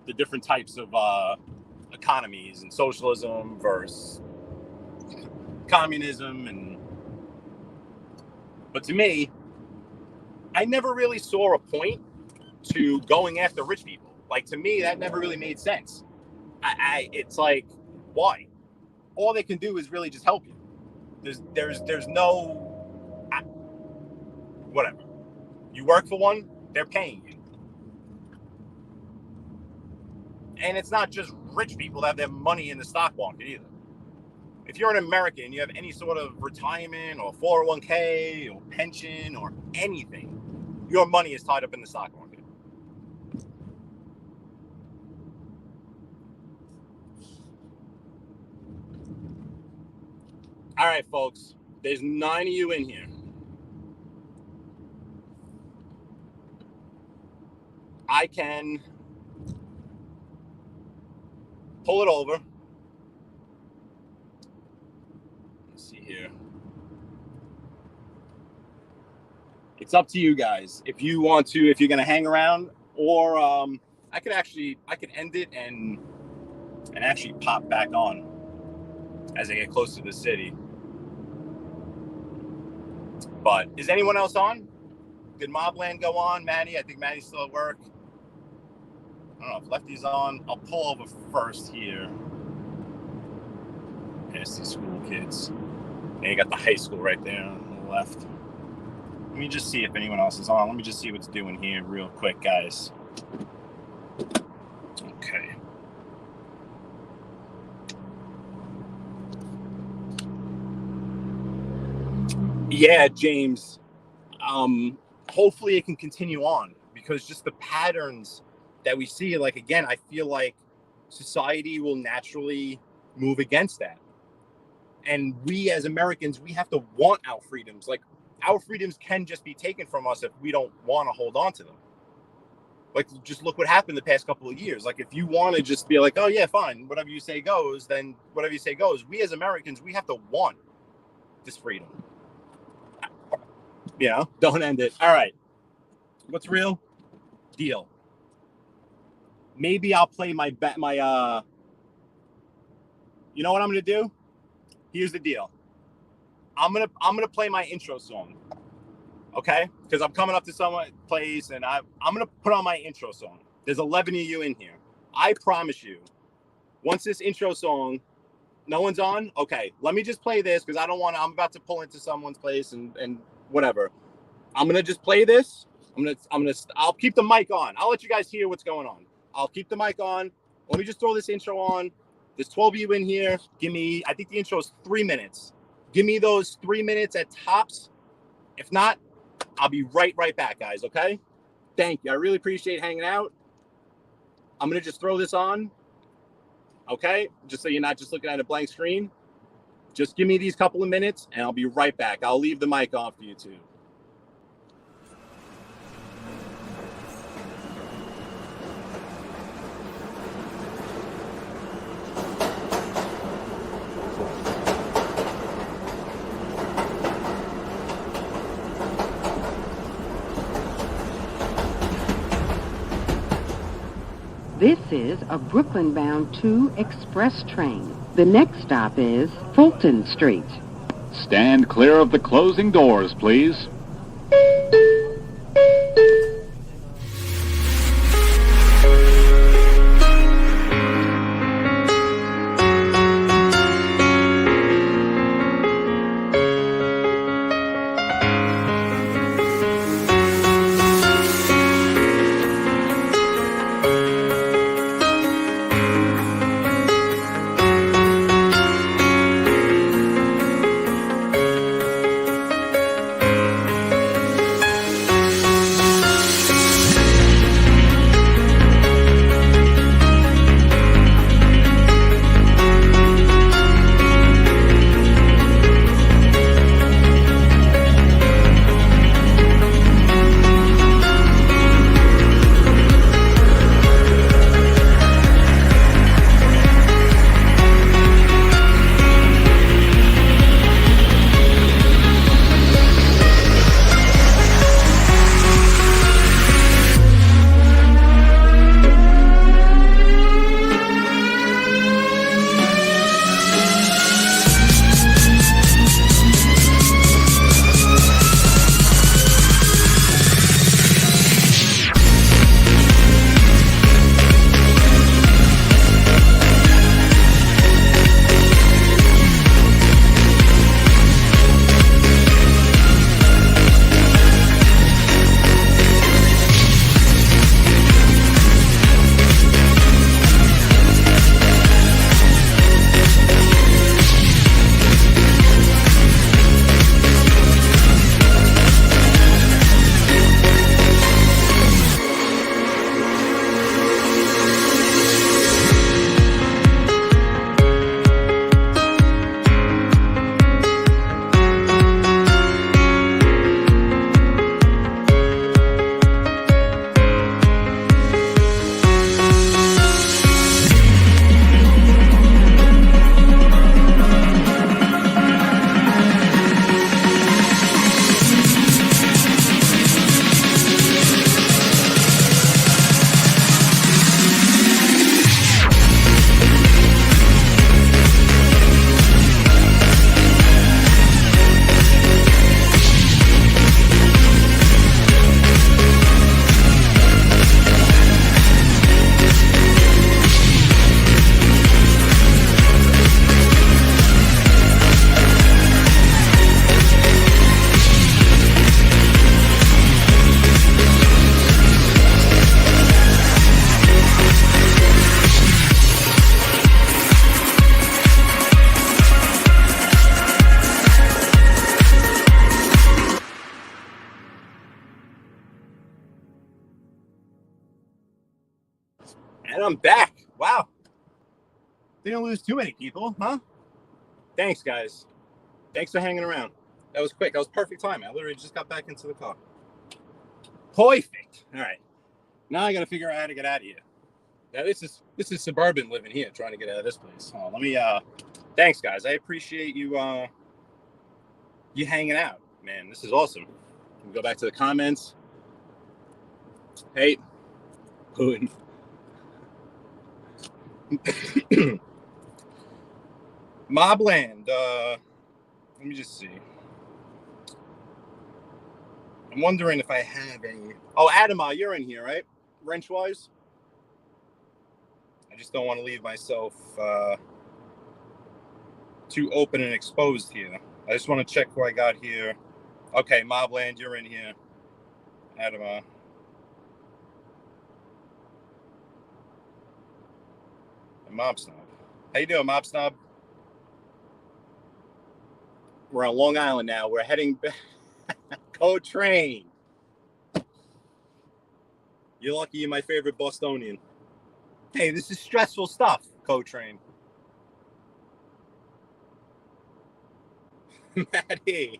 The different types of economies and socialism versus communism. But to me, I never really saw a point to going after rich people. Like, to me, that never really made sense. It's like, why? All they can do is really just help you. There's no whatever. You work for one, they're paying you. And it's not just rich people that have their money in the stock market either. If you're an American, you have any sort of retirement or 401k or pension or anything, your money is tied up in the stock market. All right, folks, there's 9 of you in here. I can pull it over. Let's see here. It's up to you guys. If you want to, if you're going to hang around, or I could end it and actually pop back on as I get close to the city. But is anyone else on? Did Mobland go on? Maddie? I think Maddie's still at work. I don't know if Lefty's on. I'll pull over first here. Past these school kids. And you got the high school right there on the left. Let me just see if anyone else is on. Let me just see what's doing here real quick, guys. Okay. Yeah, James. Hopefully it can continue on, because just the patterns that we see, like, again, I feel like society will naturally move against that. And we as Americans, we have to want our freedoms. Like, our freedoms can just be taken from us if we don't want to hold on to them. Like, just look what happened the past couple of years. Like, if you want to just be like, oh yeah, fine, whatever you say goes, then whatever you say goes. We as Americans, we have to want this freedom. Don't end it. All right. What's real? Deal. Maybe I'll play you know what I'm going to do? Here's the deal. I'm going to play my intro song. Okay? Because I'm coming up to someone's place and I'm going to put on my intro song. There's 11 of you in here. I promise you, once this intro song, no one's on? Okay. Let me just play this, because I'm about to pull into someone's place and whatever. I'm going to just play this. I'll keep the mic on. I'll let you guys hear what's going on. I'll keep the mic on. Let me just throw this intro on. There's 12 of you in here. I think the intro is 3 minutes. Give me those 3 minutes at tops. If not, I'll be right back, guys, okay? Thank you. I really appreciate hanging out. I'm going to just throw this on, okay? Just so you're not just looking at a blank screen. Just give me these couple of minutes, and I'll be right back. I'll leave the mic on for you, too. This is a Brooklyn-bound 2 express train. The next stop is Fulton Street. Stand clear of the closing doors, please. And I'm back. Wow. Didn't lose too many people, huh? Thanks, guys. Thanks for hanging around. That was quick. That was perfect timing. I literally just got back into the car. Perfect. All right. Now I got to figure out how to get out of here. Now this is suburban living here, trying to get out of this place. Oh, let me. Thanks, guys. I appreciate you. You hanging out, man. This is awesome. We go back to the comments. Hey, Putin. Mobland. Let me just see. I'm wondering if I have any. Oh, Adama, you're in here, right? Wrenchwise. I just don't want to leave myself too open and exposed here. I just want to check who I got here. Okay, Mobland, you're in here. Adama. And Mob Snob. How you doing, Mob Snob? We're on Long Island now. We're heading back. Code Train. You're lucky you're my favorite Bostonian. Hey, this is stressful stuff, Code Train. Maddie.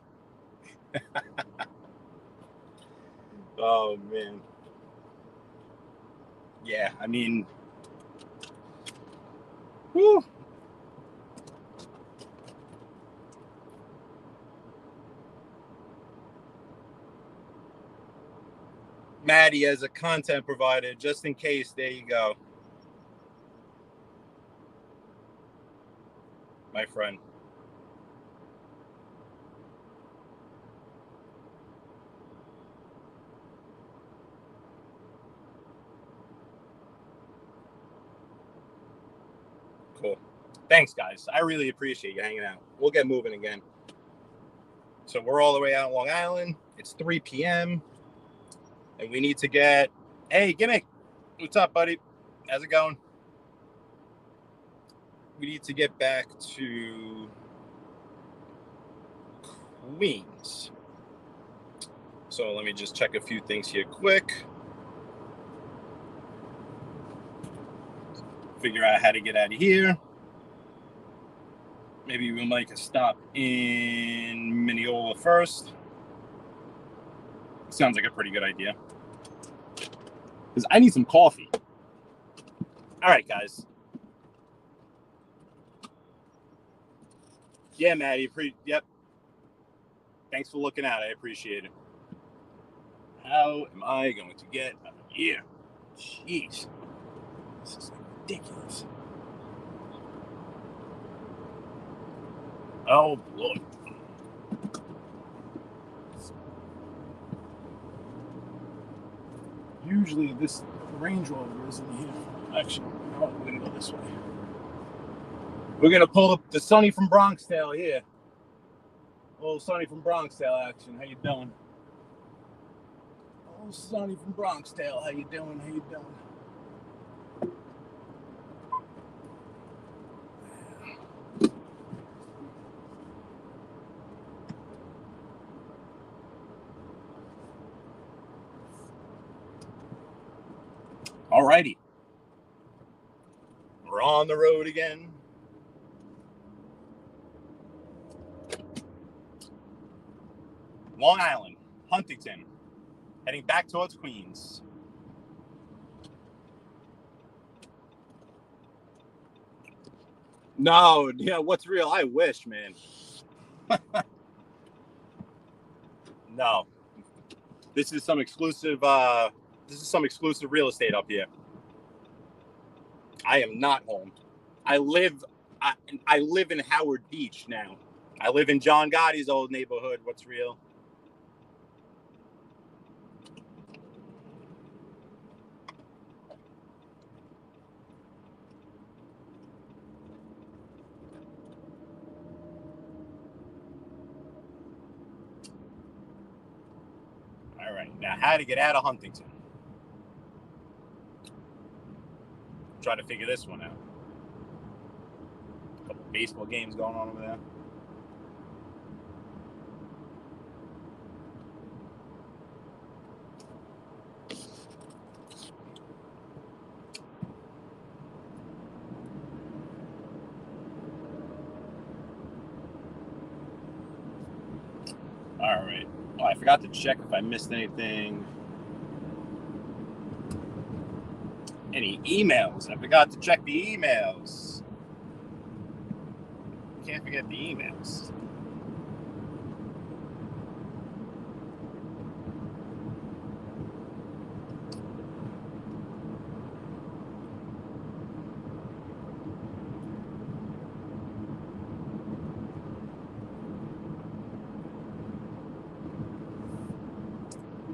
Oh, man. Yeah, I mean, whew. Maddie as a content provider, just in case. There you go. My friend. Thanks, guys. I really appreciate you hanging out. We'll get moving again. So we're all the way out on Long Island. It's 3 p.m. And we need to get... Hey, Gimmick. What's up, buddy? How's it going? We need to get back to Queens. So let me just check a few things here quick. Figure out how to get out of here. Maybe we'll make a stop in Mineola first. Sounds like a pretty good idea. Because I need some coffee. All right, guys. Yeah, Maddie. Yep. Thanks for looking out. I appreciate it. How am I going to get out of here? Jeez. This is ridiculous. Oh, Lord. Usually this Range Rover is in here. Actually, no, we're going to go this way. We're going to pull up the Sonny from Bronxdale here. Old Sonny from Bronxdale action. How you doing? Old Sonny from Bronxdale. How you doing? How you doing? Alrighty. We're on the road again. Long Island, Huntington, heading back towards Queens. No, yeah, what's real? I wish, man. No. This is some exclusive real estate up here. I am not home. I live in Howard Beach now. I live in John Gotti's old neighborhood. What's real? All right, now how to get out of Huntington? Try to figure this one out. A couple baseball games going on over there. All right. Oh, I forgot to check if I missed anything. Any emails? I forgot to check the emails. Can't forget the emails.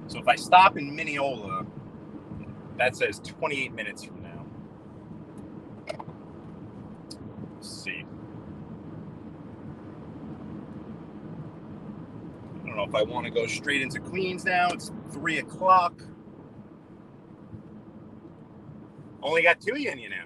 So if I stop in Mineola, that says 28 minutes from now. Let's see. I don't know if I want to go straight into Queens now. It's 3 o'clock. Only got 2 in you now.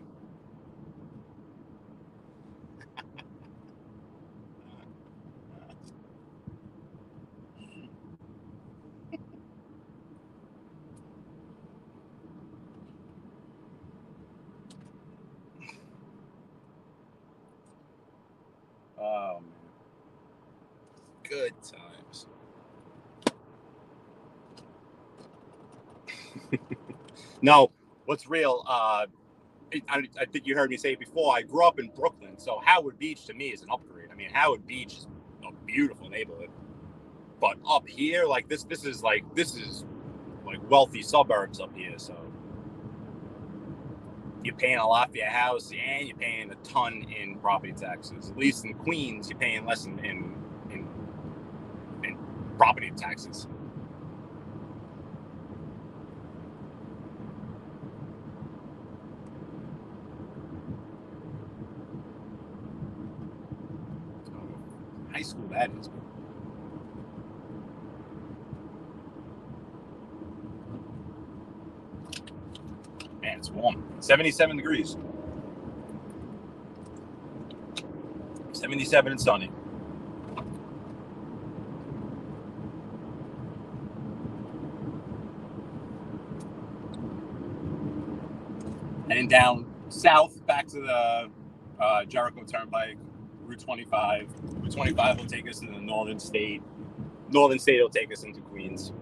Oh, man. Good times. No, what's real? I think you heard me say it before. I grew up in Brooklyn, so Howard Beach to me is an upgrade. I mean, Howard Beach is a beautiful neighborhood, but up here, like this is like wealthy suburbs up here. So you're paying a lot for your house, and you're paying a ton in property taxes. At least in Queens, you're paying less in property taxes. high school that is. Man, it's warm. 77 degrees. 77 and sunny. Heading down south back to the Jericho Turnpike, Route 25. Route 25 will take us to the northern state. Northern state will take us into Queens.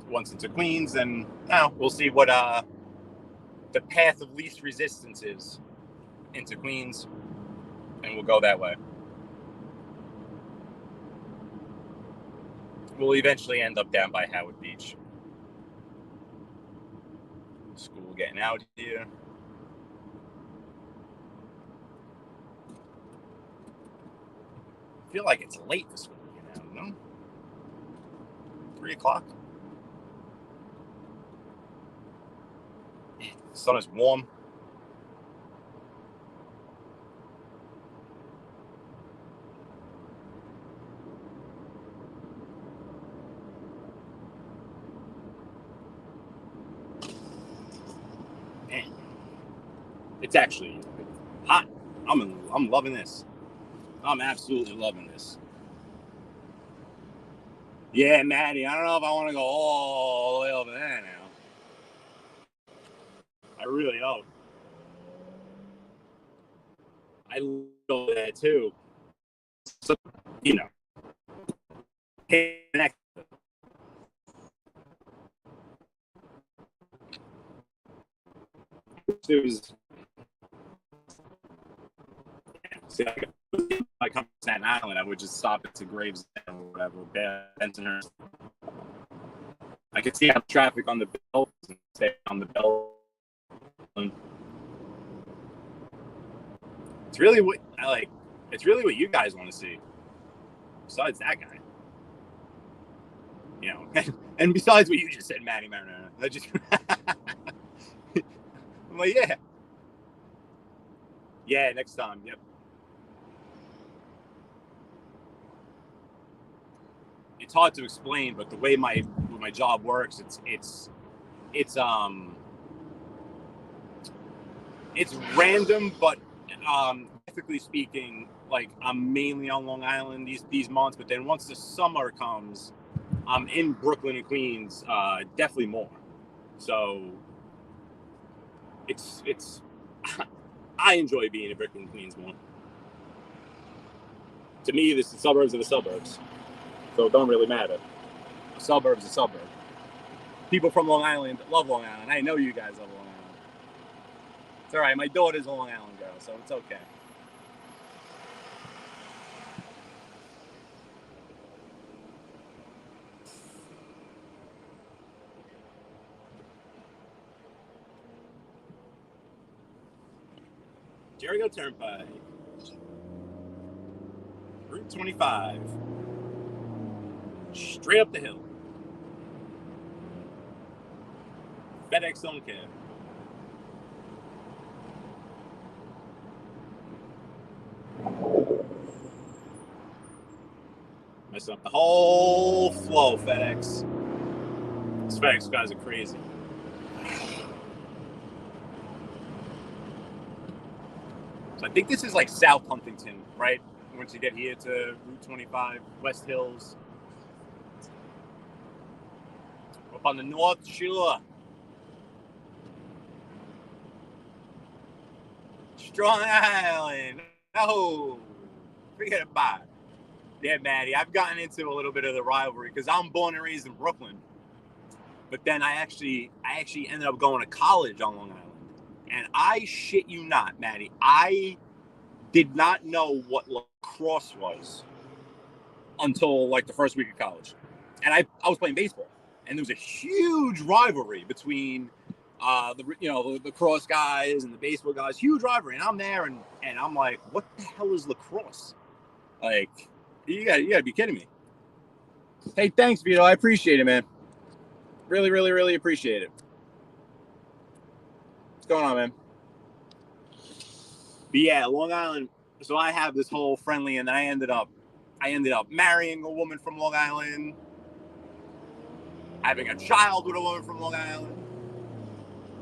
Once into Queens, then we'll see what the path of least resistance is into Queens, and we'll go that way. We'll eventually end up down by Howard Beach. School getting out here. I feel like it's late for school getting out, no? 3 o'clock. The sun is warm. Man, it's actually hot. I'm loving this. I'm absolutely loving this. Yeah, Maddie, I don't know if I want to go all the way over there now. I really don't. I go there too. So, you know. It was. See, I come to Staten Island, I would just stop at Gravesend or whatever, Bensonhurst. I could see how traffic on the belt and stay on the belt. It's really what I like. It's really what you guys want to see. Besides that guy, you know, and besides what you just said, Maddie Marinara. I'm like, yeah, next time, yep. It's hard to explain, but the way my job works, it's random, but ethically speaking, like I'm mainly on Long Island these months, but then once the summer comes, I'm in Brooklyn and Queens, definitely more. So it's I enjoy being in Brooklyn and Queens more. To me, this is the suburbs of the suburbs, so it don't really matter. A suburb's a suburb. People from Long Island love Long Island. I know you guys love Long Island. It's all right. My daughter's a Long Island girl, so it's okay. Jericho Turnpike, Route 25, straight up the hill. FedEx don't care. Messing up the whole flow, FedEx. These FedEx guys are crazy. So I think this is like South Huntington, right? Once you get here to Route 25, West Hills. Up on the North Shore. Strong Island. No. Forget about it. Yeah, Maddie, I've gotten into a little bit of the rivalry because I'm born and raised in Brooklyn. But then I actually ended up going to college on Long Island. And I shit you not, Maddie, I did not know what lacrosse was until like the first week of college. And I was playing baseball. And there was a huge rivalry between the lacrosse guys and the baseball guys. Huge rivalry. And I'm there and I'm like, what the hell is lacrosse? Like, you gotta be kidding me. Hey, thanks, Vito. I appreciate it, man. Really, really, really appreciate it. What's going on, man? But yeah, Long Island, So I have this whole friendly, and then I ended up marrying a woman from Long Island, having a child with a woman from Long Island,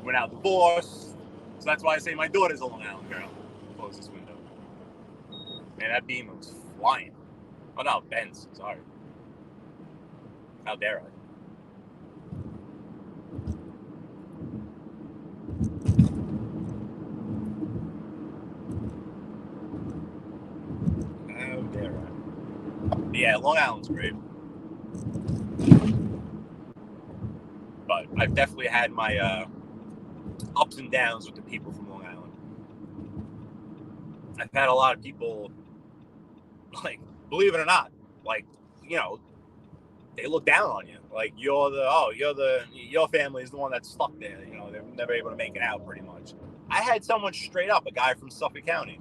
went out divorced. So that's why I say my daughter's a Long Island girl. Close this window. Man, that beam was flying. Oh no, Ben's. Sorry. How dare I? How dare I? Yeah, Long Island's great. But I've definitely had my ups and downs with the people from Long Island. I've had a lot of people, like, believe it or not, like, you know, they look down on you. Like, your family is the one that's stuck there. You know, they're never able to make it out, pretty much. I had someone straight up, a guy from Suffolk County,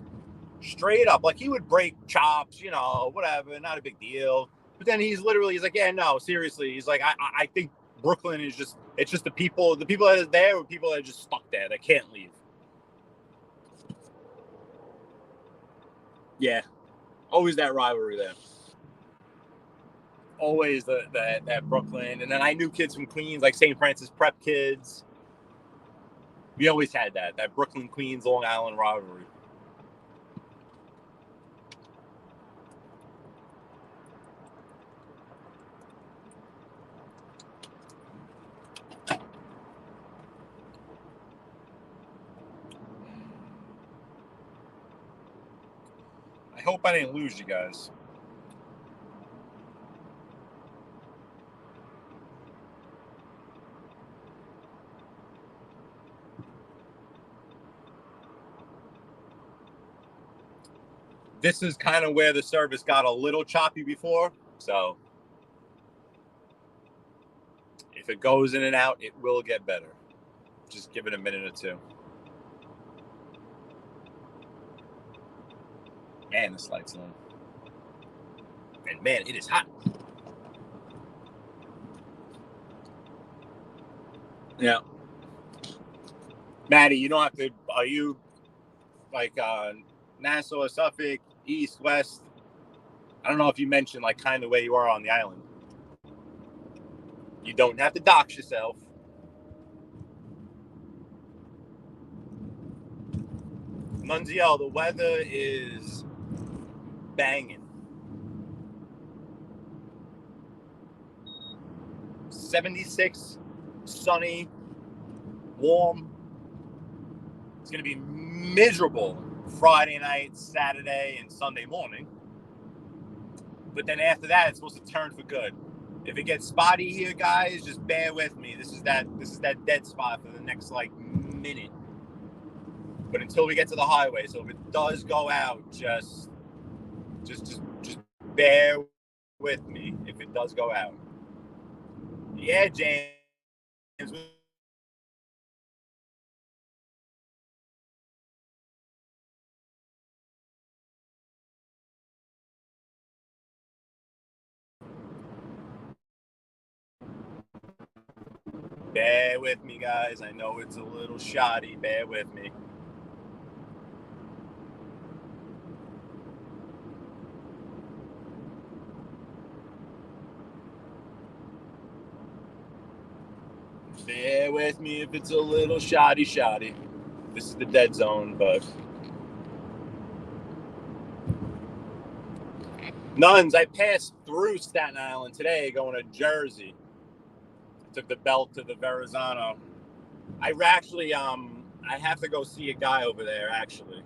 straight up, like, he would break chops, you know, whatever, not a big deal. But then he's like, yeah, no, seriously. He's like, I think Brooklyn is it's just the people that are there are people that are just stuck there. They can't leave. Yeah. Always that rivalry there. Always that Brooklyn. And then I knew kids from Queens, like St. Francis prep kids. We always had that Brooklyn, Queens, Long Island rivalry. I hope I didn't lose you guys. This is kind of where the service got a little choppy before, so if it goes in and out, it will get better. Just give it a minute or two. Man, this light's on. And man, it is hot. Yeah. Maddie, you don't have to, are you like Nassau, Suffolk, East, West? I don't know if you mentioned like kind of where you are on the island. You don't have to dox yourself. Nunziel, the weather is banging. 76, sunny, warm. It's going to be miserable Friday night, Saturday, and Sunday morning. But then after that, it's supposed to turn for good. If it gets spotty here, guys, just bear with me. This is that dead spot for the next like minute. But until we get to the highway, so if it does go out, just bear with me if it does go out. Yeah, James. Bear with me, guys. I know it's a little shoddy. Bear with me. Bear with me if it's a little shoddy. This is the dead zone, but Nuns, I passed through Staten Island today going to Jersey. I took the belt to the Verrazano. I actually, I have to go see a guy over there, actually.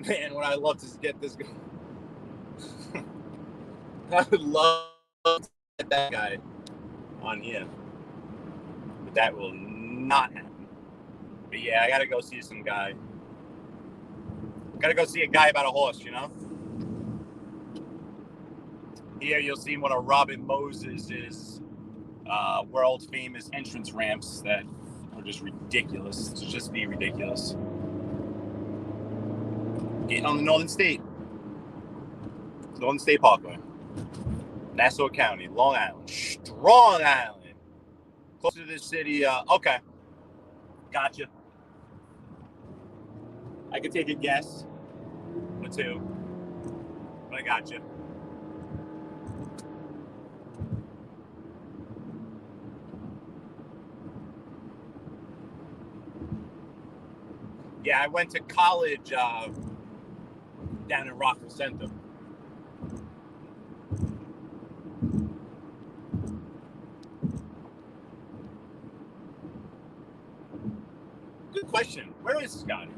Man, what I'd love to get this guy. I would love to get that guy on here. But that will not happen. But yeah, I gotta go see some guy. Gotta go see a guy about a horse, you know? Here you'll see one of Robin Moses' world famous entrance ramps that are just ridiculous. To just be ridiculous. Getting on the Northern State Parkway. Nassau County, Long Island, Strong Island. Closer to this city. Okay. Gotcha. I could take a guess. 2. But I got you. Yeah, I went to college down in Rockville Center. Good question. Where is Scott?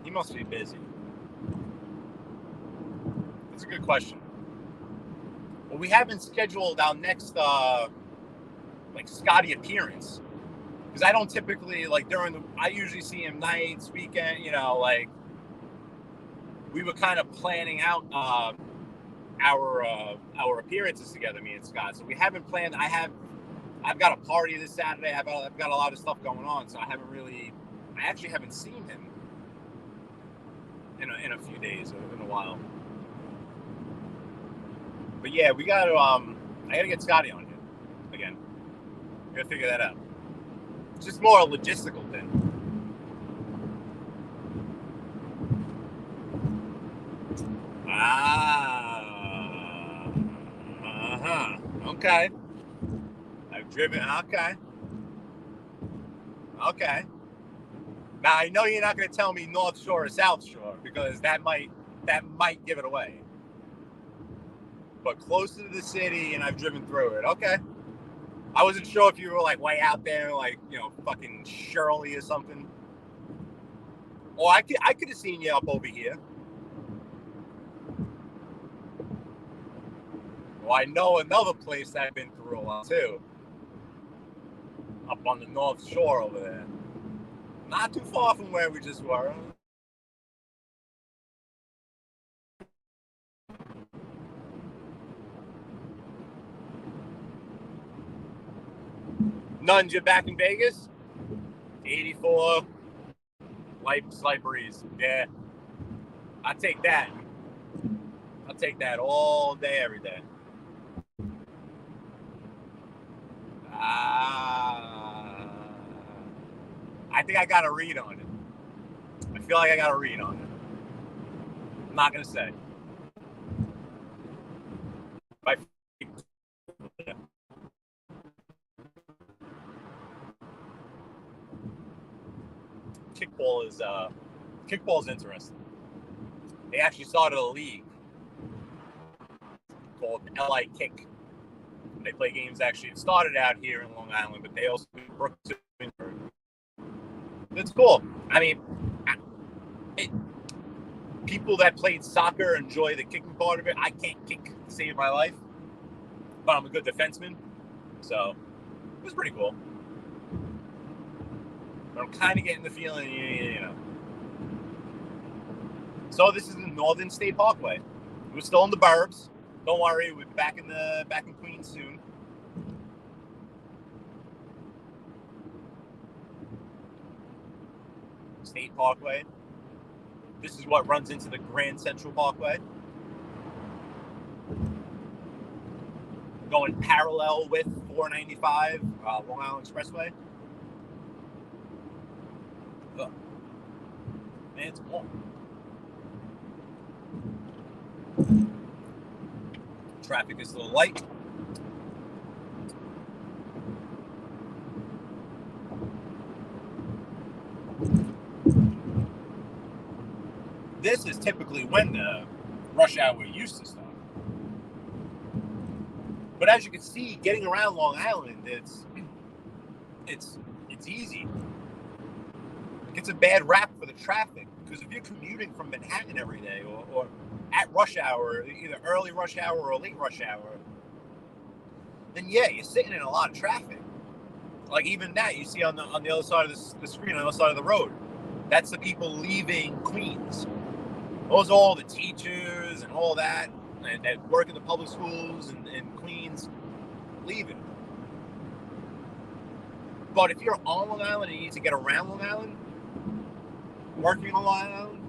He must be busy. That's a good question. Well, we haven't scheduled our next Scotty appearance, because I don't typically I usually see him nights, weekend. We were kind of planning out our appearances together, me and Scott. So we haven't planned. I've got a party this Saturday. I've got a lot of stuff going on, so I actually haven't seen him in a few days, in a while. But yeah, we got to. I got to get Scotty on here again. Got to figure that out. It's just more a logistical thing. Okay. I've driven. Okay. Now I know you're not going to tell me North Shore or South Shore, because that might give it away. But closer to the city, and I've driven through it. Okay. I wasn't sure if you were way out there, fucking Shirley or something. Or I could have seen you up over here. Well, I know another place that I've been through a lot too. Up on the North Shore over there. Not too far from where we just were. None, you're back in Vegas? 84. Slight breeze. Yeah. I'll take that. I'll take that all day, every day. I think I got a read on it. I feel like I got a read on it. I'm not going to say. Kickball is interesting. They actually started a league called LI Kick. They play games. Actually, it started out here in Long Island, but they also do Brooklyn. It's cool. I mean, people that played soccer enjoy the kicking part of it. I can't kick to save my life, but I'm a good defenseman, so it was pretty cool. But I'm kind of getting the feeling, So this is the Northern State Parkway. We're still in the burbs. Don't worry, we'll be back in Queens soon. State Parkway. This is what runs into the Grand Central Parkway. Going parallel with 495 Long Island Expressway. Oh. Man, it's warm. Traffic is a little light. This is typically when the rush hour used to start. But as you can see, getting around Long Island, it's easy. It gets a bad rap for the traffic, because if you're commuting from Manhattan every day, or at rush hour, either early rush hour or late rush hour, then yeah, you're sitting in a lot of traffic. Like even that you see on the other side of the screen, on the other side of the road. That's the people leaving Queens. Those are all the teachers and all that that work in the public schools in Queens leaving. But if you're on Long Island and you need to get around Long Island, working on Long Island,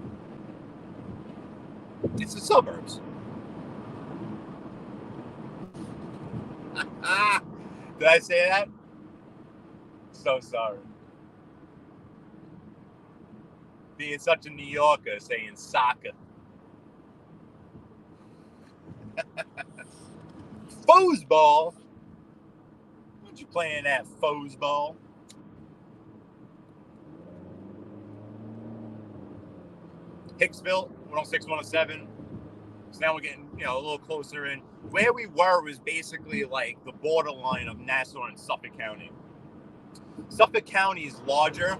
it's the suburbs. Did I say that? So sorry. being such a New Yorker, saying soccer. Foosball? What you playing at, foosball? Hicksville, 106, 107. So now we're getting, a little closer in. Where we were was basically like the borderline of Nassau and Suffolk County. Suffolk County is larger.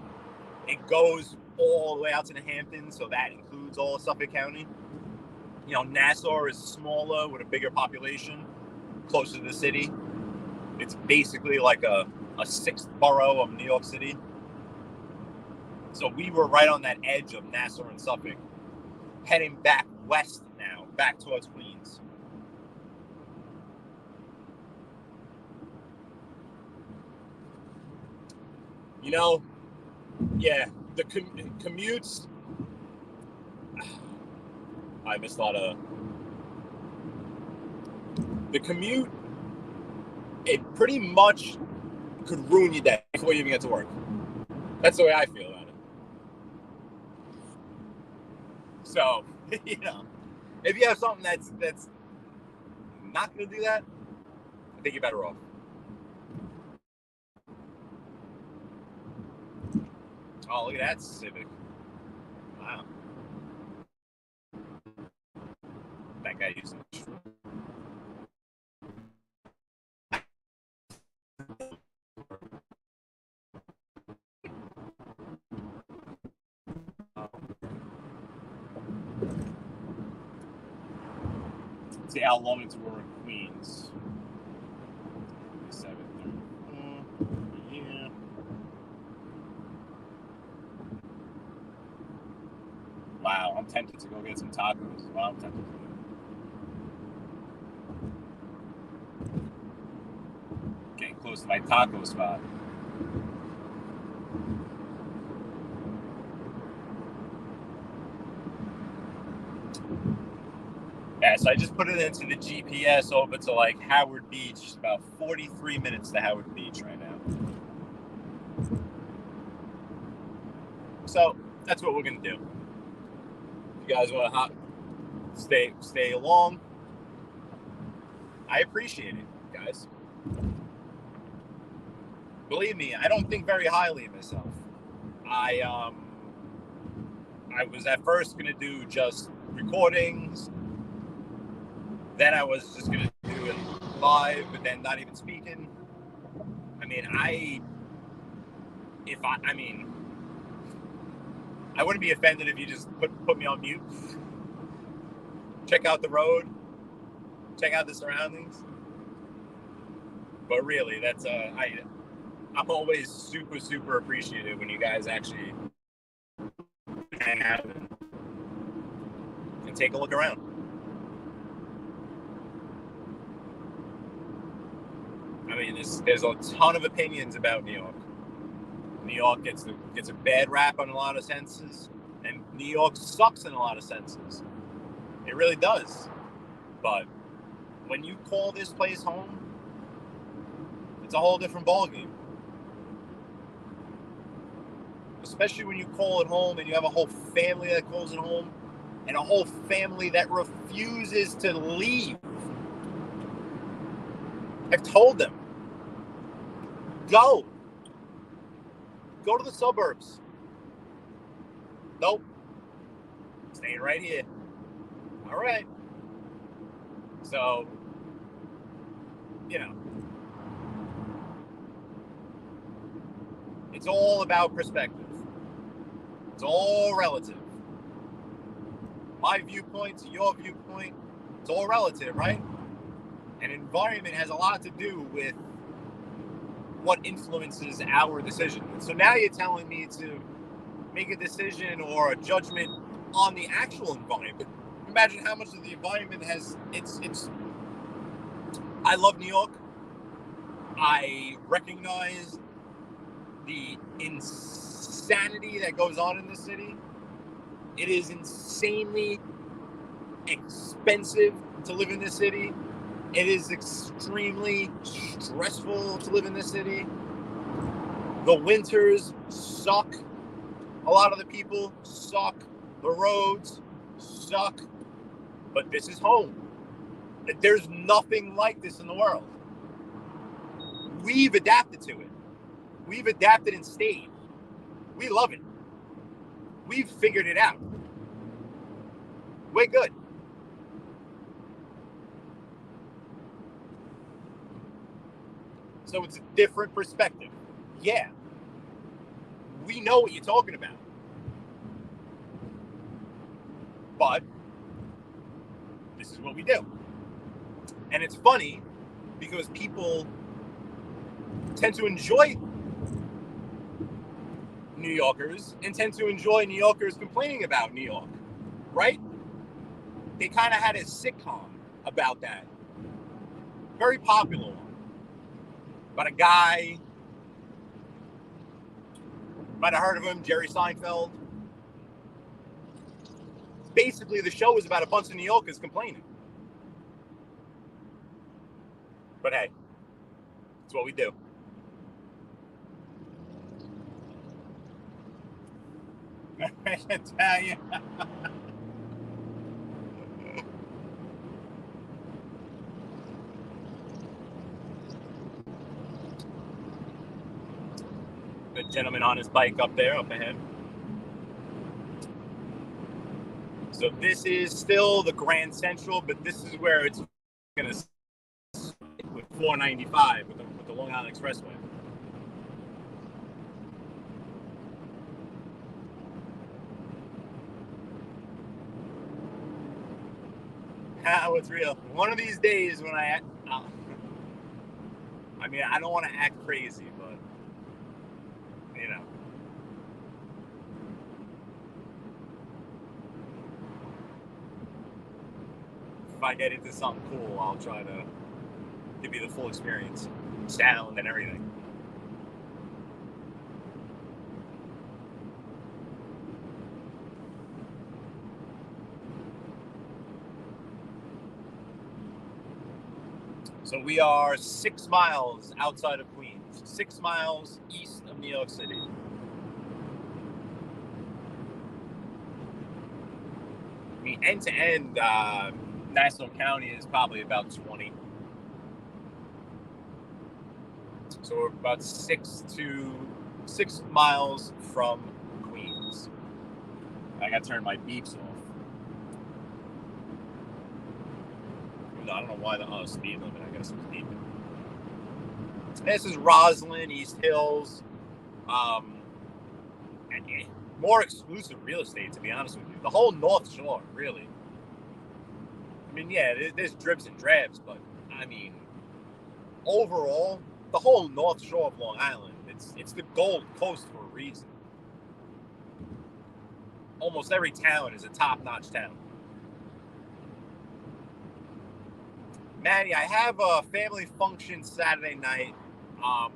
It goes all the way out to the Hamptons, so that includes all of Suffolk County. Nassau is smaller with a bigger population, closer to the city. It's basically like a sixth borough of New York City. So we were right on that edge of Nassau and Suffolk, heading back west now, back towards Queens. Yeah, the commutes. I missed a lot of the commute. It pretty much could ruin your day before you even get to work. That's the way I feel about it. So, if you have something that's not going to do that, I think you're better off. Oh, look at that Civic. Wow. That guy using it. See how long it's we're in Queens. 7:30. Yeah. Wow, I'm tempted to go get some tacos. Wow, I'm tempted to do. Getting close to my taco spot. Yeah, so I just put it into the GPS over to like Howard Beach. About 43 minutes to Howard Beach right now. So that's what we're gonna do. If you guys want to stay along, I appreciate it, guys. Believe me, I don't think very highly of myself. I was at first gonna do just recordings. Then I was just gonna do it live, but then not even speaking. I wouldn't be offended if you just put me on mute. Check out the road. Check out the surroundings. But really, that's I'm always super, super appreciative when you guys actually hang out and take a look around. I mean, there's a ton of opinions about New York. New York gets a bad rap in a lot of senses, and New York sucks in a lot of senses. It really does. But when you call this place home, it's a whole different ballgame. Especially when you call it home and you have a whole family that calls it home, and a whole family that refuses to leave. I've told them, go to the suburbs. Nope. Staying right here. All right. So, it's all about perspective. It's all relative. My viewpoint to your viewpoint, it's all relative, right? And environment has a lot to do with what influences our decision. So now you're telling me to make a decision or a judgment on the actual environment. Imagine how much of the environment has it's I love New York. I recognize the insanity that goes on in the city. It is insanely expensive to live in this city. It is extremely stressful to live in this city. The winters suck. A lot of the people suck. The roads suck. But this is home. There's nothing like this in the world. We've adapted to it. We've adapted and stayed. We love it. We've figured it out. We're good. So it's a different perspective. Yeah. We know what you're talking about. But this is what we do. And it's funny because people tend to enjoy New Yorkers and tend to enjoy New Yorkers complaining about New York, right? They kind of had a sitcom about that. Very popular one. About a guy, might have heard of him, Jerry Seinfeld. Basically, the show was about a bunch of New Yorkers complaining. But hey, it's what we do. I can tell you. The gentleman on his bike up there, up ahead. So this is still the Grand Central, but this is where it's going to with 495 with the Long Island Expressway. It's real. One of these days when I mean, I don't want to act crazy, but you know. If I get into something cool, I'll try to give you the full experience, sound and everything. So we are 6 miles outside of Queens, 6 miles east of New York City. I mean, end to end, Nassau County is probably about 20. So we're about 6 miles from Queens. I gotta turn my beeps off. I don't know why the speed limit, I guess, was beeping. This is Roslyn, East Hills. And more exclusive real estate, to be honest with you. The whole North Shore, really. I mean, yeah, there's dribs and drabs, but I mean, overall, the whole North Shore of Long Island, it's the Gold Coast for a reason. Almost every town is a top-notch town. Manny, I have a family function Saturday night. I'm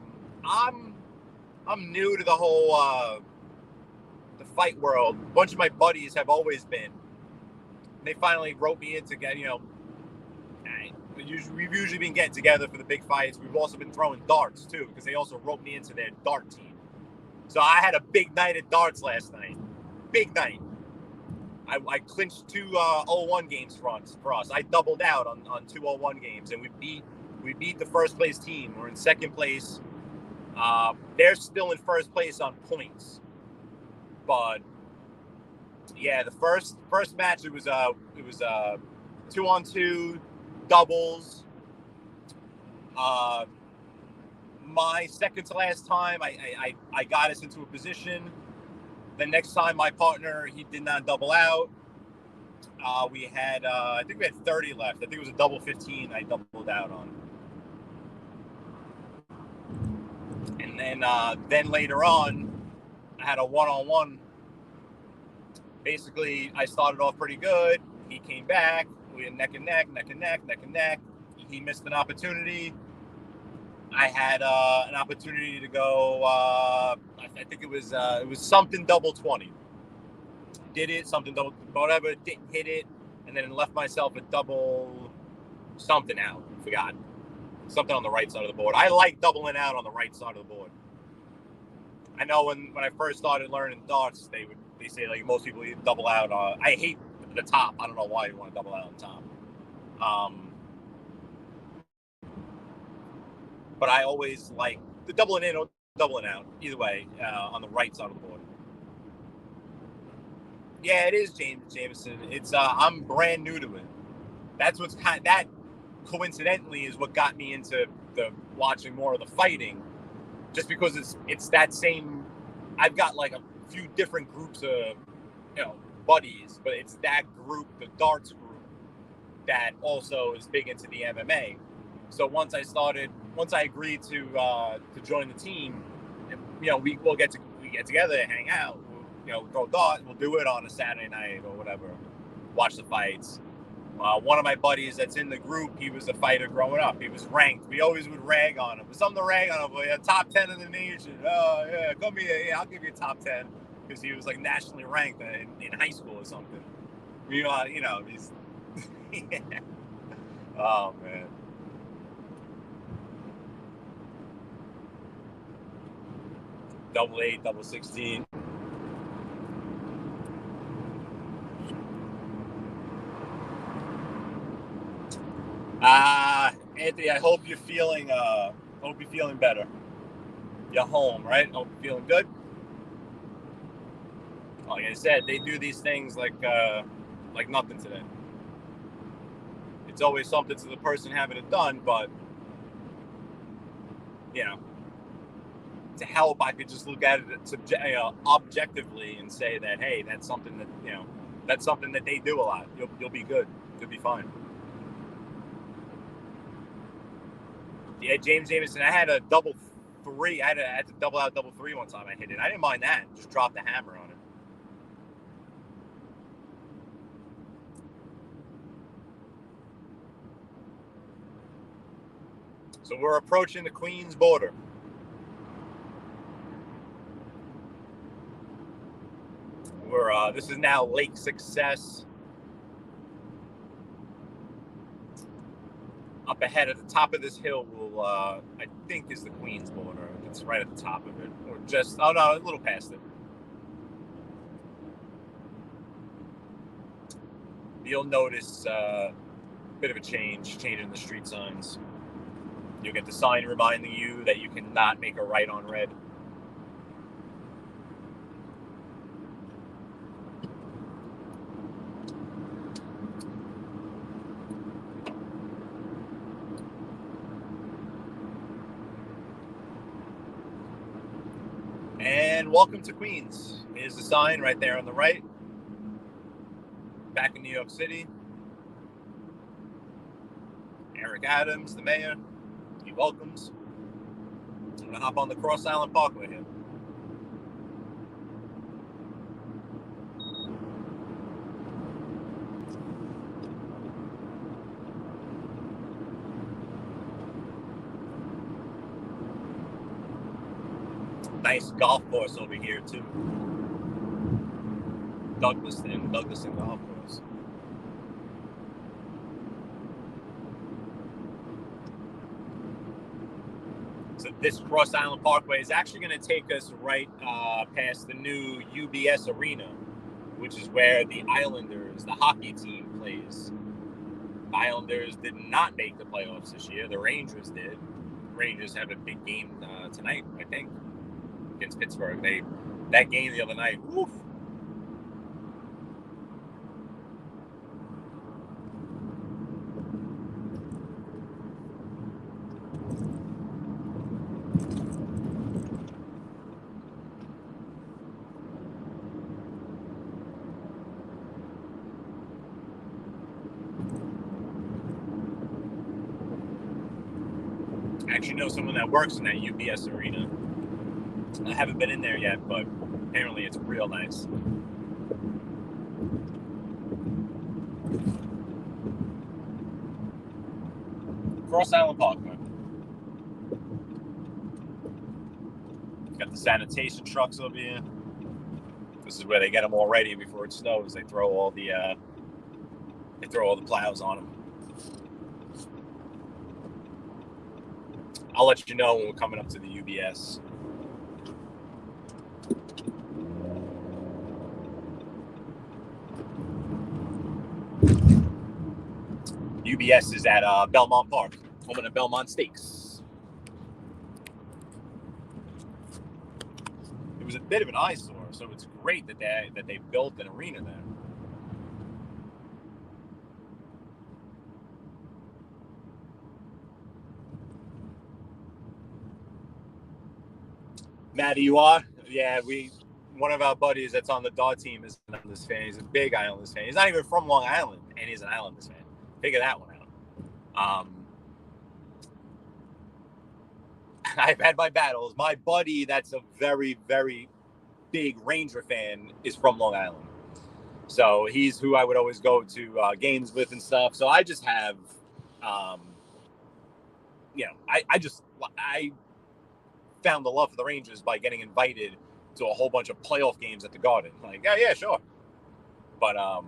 new to the whole the fight world. A bunch of my buddies have always been. They finally wrote me in to get, we've usually been getting together for the big fights. We've also been throwing darts too, because they also wrote me into their dart team. So I had a big night at darts last night. Big night. I clinched 2 0-1 games for us. I doubled out on 2 0-1 games, and we beat the first place team. We're in second place. They're still in first place on points, but yeah, the first match it was 2-on-2 doubles. My second to last time, I got us into a position. The next time my partner, he did not double out. We had, I think we had 30 left. I think it was a double 15 I doubled out on. And then later on, I had a 1-on-1. Basically, I started off pretty good. He came back. We had neck and neck. He missed an opportunity. I had an opportunity to go. I think it was something double 20. Did it, something double, whatever. Didn't hit it, and then left myself a double something out. Forgot something on the right side of the board. I like doubling out on the right side of the board. I know when I first started learning darts, they say like most people double out. I hate the top. I don't know why you want to double out on top. But I always like the doubling in or doubling out. Either way, on the right side of the board. Yeah, it is Jameson. It's I'm brand new to it. That's what's that coincidentally is what got me into the watching more of the fighting, just because it's that same. I've got like a few different groups of buddies, but it's that group, the darts group, that also is big into the MMA. So once I agreed to join the team, we get together and hang out. Go dart. We'll do it on a Saturday night or whatever. Watch the fights. One of my buddies that's in the group, he was a fighter growing up. He was ranked. We always would rag on him. There's something to rag on him. Like, top 10 in the nation. Oh, yeah, come here. Yeah, I'll give you a top 10. Because he was like nationally ranked in high school or something. He's... yeah. Oh, man. Double 8, double 16. Anthony, I hope you're feeling better. You're home, right? Hope you're feeling good. Like I said, they do these things like nothing today. It's always something to the person having it done, but to help, I could just look at it objectively and say that, hey, that's something that they do a lot. You'll be good. You'll be fine. Yeah, James Jameson. I had a double 3. I had to double out double 3 one time. I hit it. I didn't mind that. Just dropped the hammer on it. So we're approaching the Queens border. This is now Lake Success. Up ahead at the top of this hill I think is the Queens border. It's right at the top of it. Or just, a little past it. You'll notice a bit of a change in the street signs. You'll get the sign reminding you that you cannot make a right on red. And welcome to Queens. Here's the sign right there on the right. Back in New York City. Eric Adams, the mayor, he welcomes. I'm going to hop on the Cross Island Parkway here. Nice golf course over here too. Douglaston Golf Course. So this Cross Island Parkway is actually going to take us right past the new UBS Arena, which is where the Islanders, the hockey team, plays. The Islanders did not make the playoffs this year. The Rangers did. The Rangers have a big game tonight, I think, against Pittsburgh. That game the other night, woof. I actually know someone that works in that UBS Arena. I haven't been in there yet, but apparently it's real nice. Cross Island Parkway. Got the sanitation trucks over here. This is where they get them all ready before it snows. They throw all the plows on them. I'll let you know when we're coming up to the UBS. UBS is at Belmont Park, home of the Belmont Stakes. It was a bit of an eyesore, so it's great that they built an arena there. Maddie, you are? Yeah, one of our buddies that's on the dart team is an Islanders fan. He's a big Islanders fan. He's not even from Long Island, and he's an Islanders fan. Figure that one out. I've had my battles. My buddy that's a very, very big Ranger fan is from Long Island. So he's who I would always go to games with and stuff. So I just have, I found the love for the Rangers by getting invited to a whole bunch of playoff games at the Garden. Like, yeah, sure. But I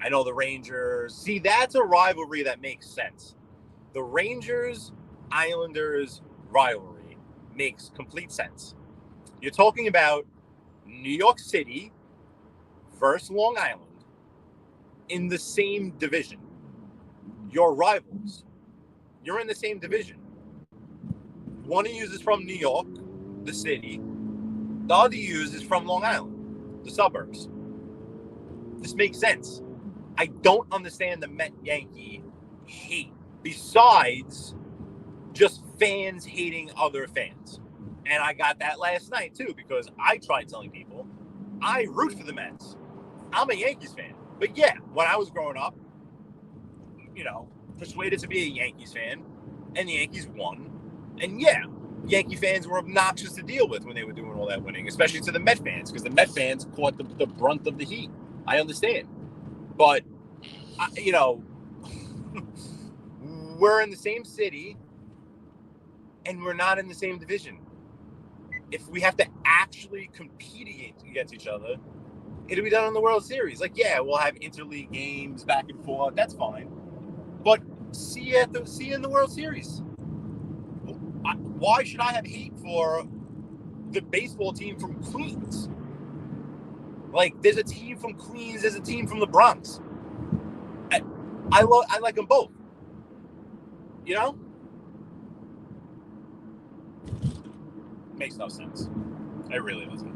know the Rangers. See, that's a rivalry that makes sense. The Rangers-Islanders rivalry makes complete sense. You're talking about New York City versus Long Island in the same division. You're rivals. You're in the same division. One of you is from New York, the city. The other you is from Long Island, the suburbs. This makes sense. I don't understand the Met-Yankee hate besides just fans hating other fans. And I got that last night, too, because I tried telling people I root for the Mets. I'm a Yankees fan. But yeah, when I was growing up, persuaded to be a Yankees fan, and the Yankees won. And yeah, Yankee fans were obnoxious to deal with when they were doing all that winning, especially to the Met fans, because the Met fans caught the brunt of the heat. I understand. But, we're in the same city, and we're not in the same division. If we have to actually compete against each other, it'll be done in the World Series. Like, yeah, we'll have interleague games back and forth. That's fine. But see you in the World Series. Why should I have hate for the baseball team from Queens? Like, there's a team from Queens, there's a team from the Bronx. I like them both. Makes no sense. It really doesn't.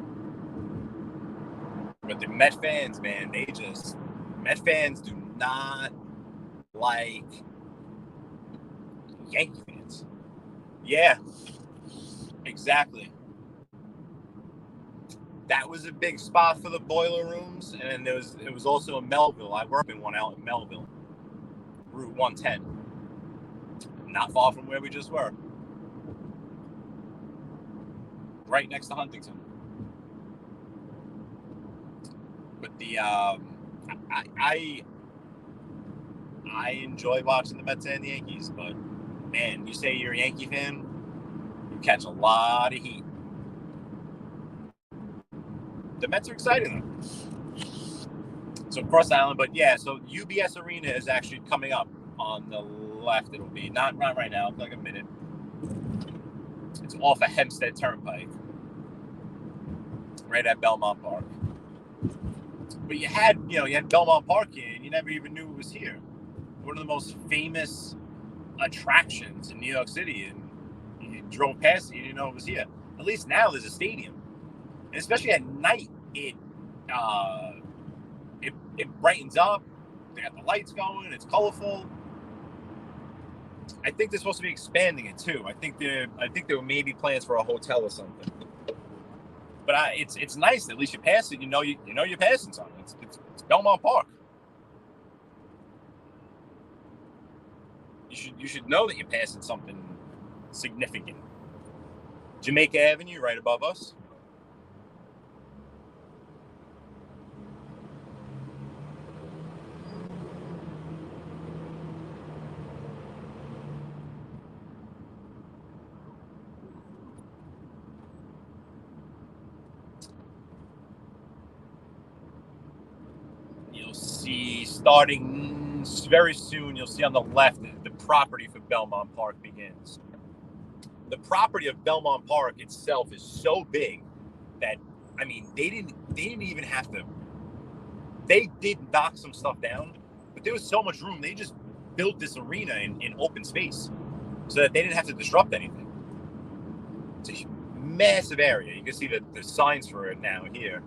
But the Met fans, man, Met fans do not like Yankee fans. Yeah, exactly. That was a big spot for the boiler rooms, and it was also in Melville. I worked in one out in Melville, Route 110, not far from where we just were, right next to Huntington. But I enjoy watching the Mets and the Yankees, but man, you say you're a Yankee fan, you catch a lot of heat. The Mets are exciting though. So Cross Island, but yeah, so UBS Arena is actually coming up on the left. It'll be not right now, like a minute. It's off of Hempstead Turnpike, right at Belmont Park. But you had Belmont Park here, and you never even knew it was here. One of the most famous attractions in New York City, and you drove past it, you didn't know it was here. At least now there's a stadium, and especially at night, it brightens up. They got the lights going. It's colorful. I think they're supposed to be expanding it too. I think there were maybe plans for a hotel or something. But it's nice. At least you pass it. You know you're passing something. It's Belmont Park. You should know that you're passing something significant. Jamaica Avenue, right above us. See, starting very soon, you'll see on the left the property for Belmont Park begins. The property of Belmont Park itself is so big that, I mean, they didn't even have to. They did knock some stuff down, But there was so much room. They just built this arena in open space so that they didn't have to disrupt anything. It's a massive area. You can see the signs for it now here.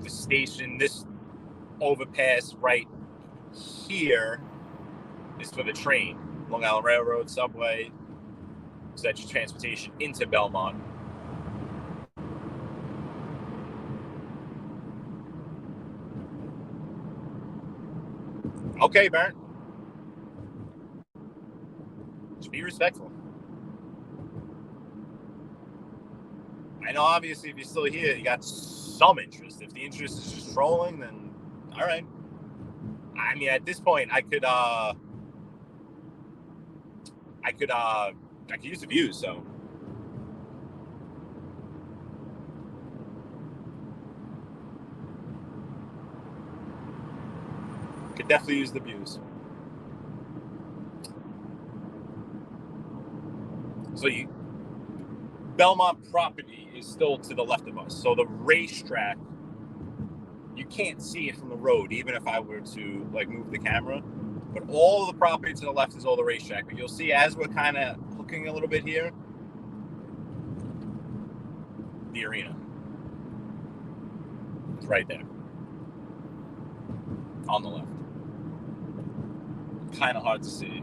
The station, this overpass right here is for the train. Long Island Railroad, subway. So that's your transportation into Belmont. Okay, Barrett. Just be respectful. I know, obviously, if you're still here, you got some interest. If the interest is just trolling, then all right. I mean, at this point, I could use the views. So could definitely use the views. So Belmont property is still to the left of us. So the racetrack, you can't see it from the road, even if I were to like move the camera. But all the property to the left is all the racetrack. But you'll see as we're kind of hooking a little bit here, the arena. It's right there. On the left. Kind of hard to see.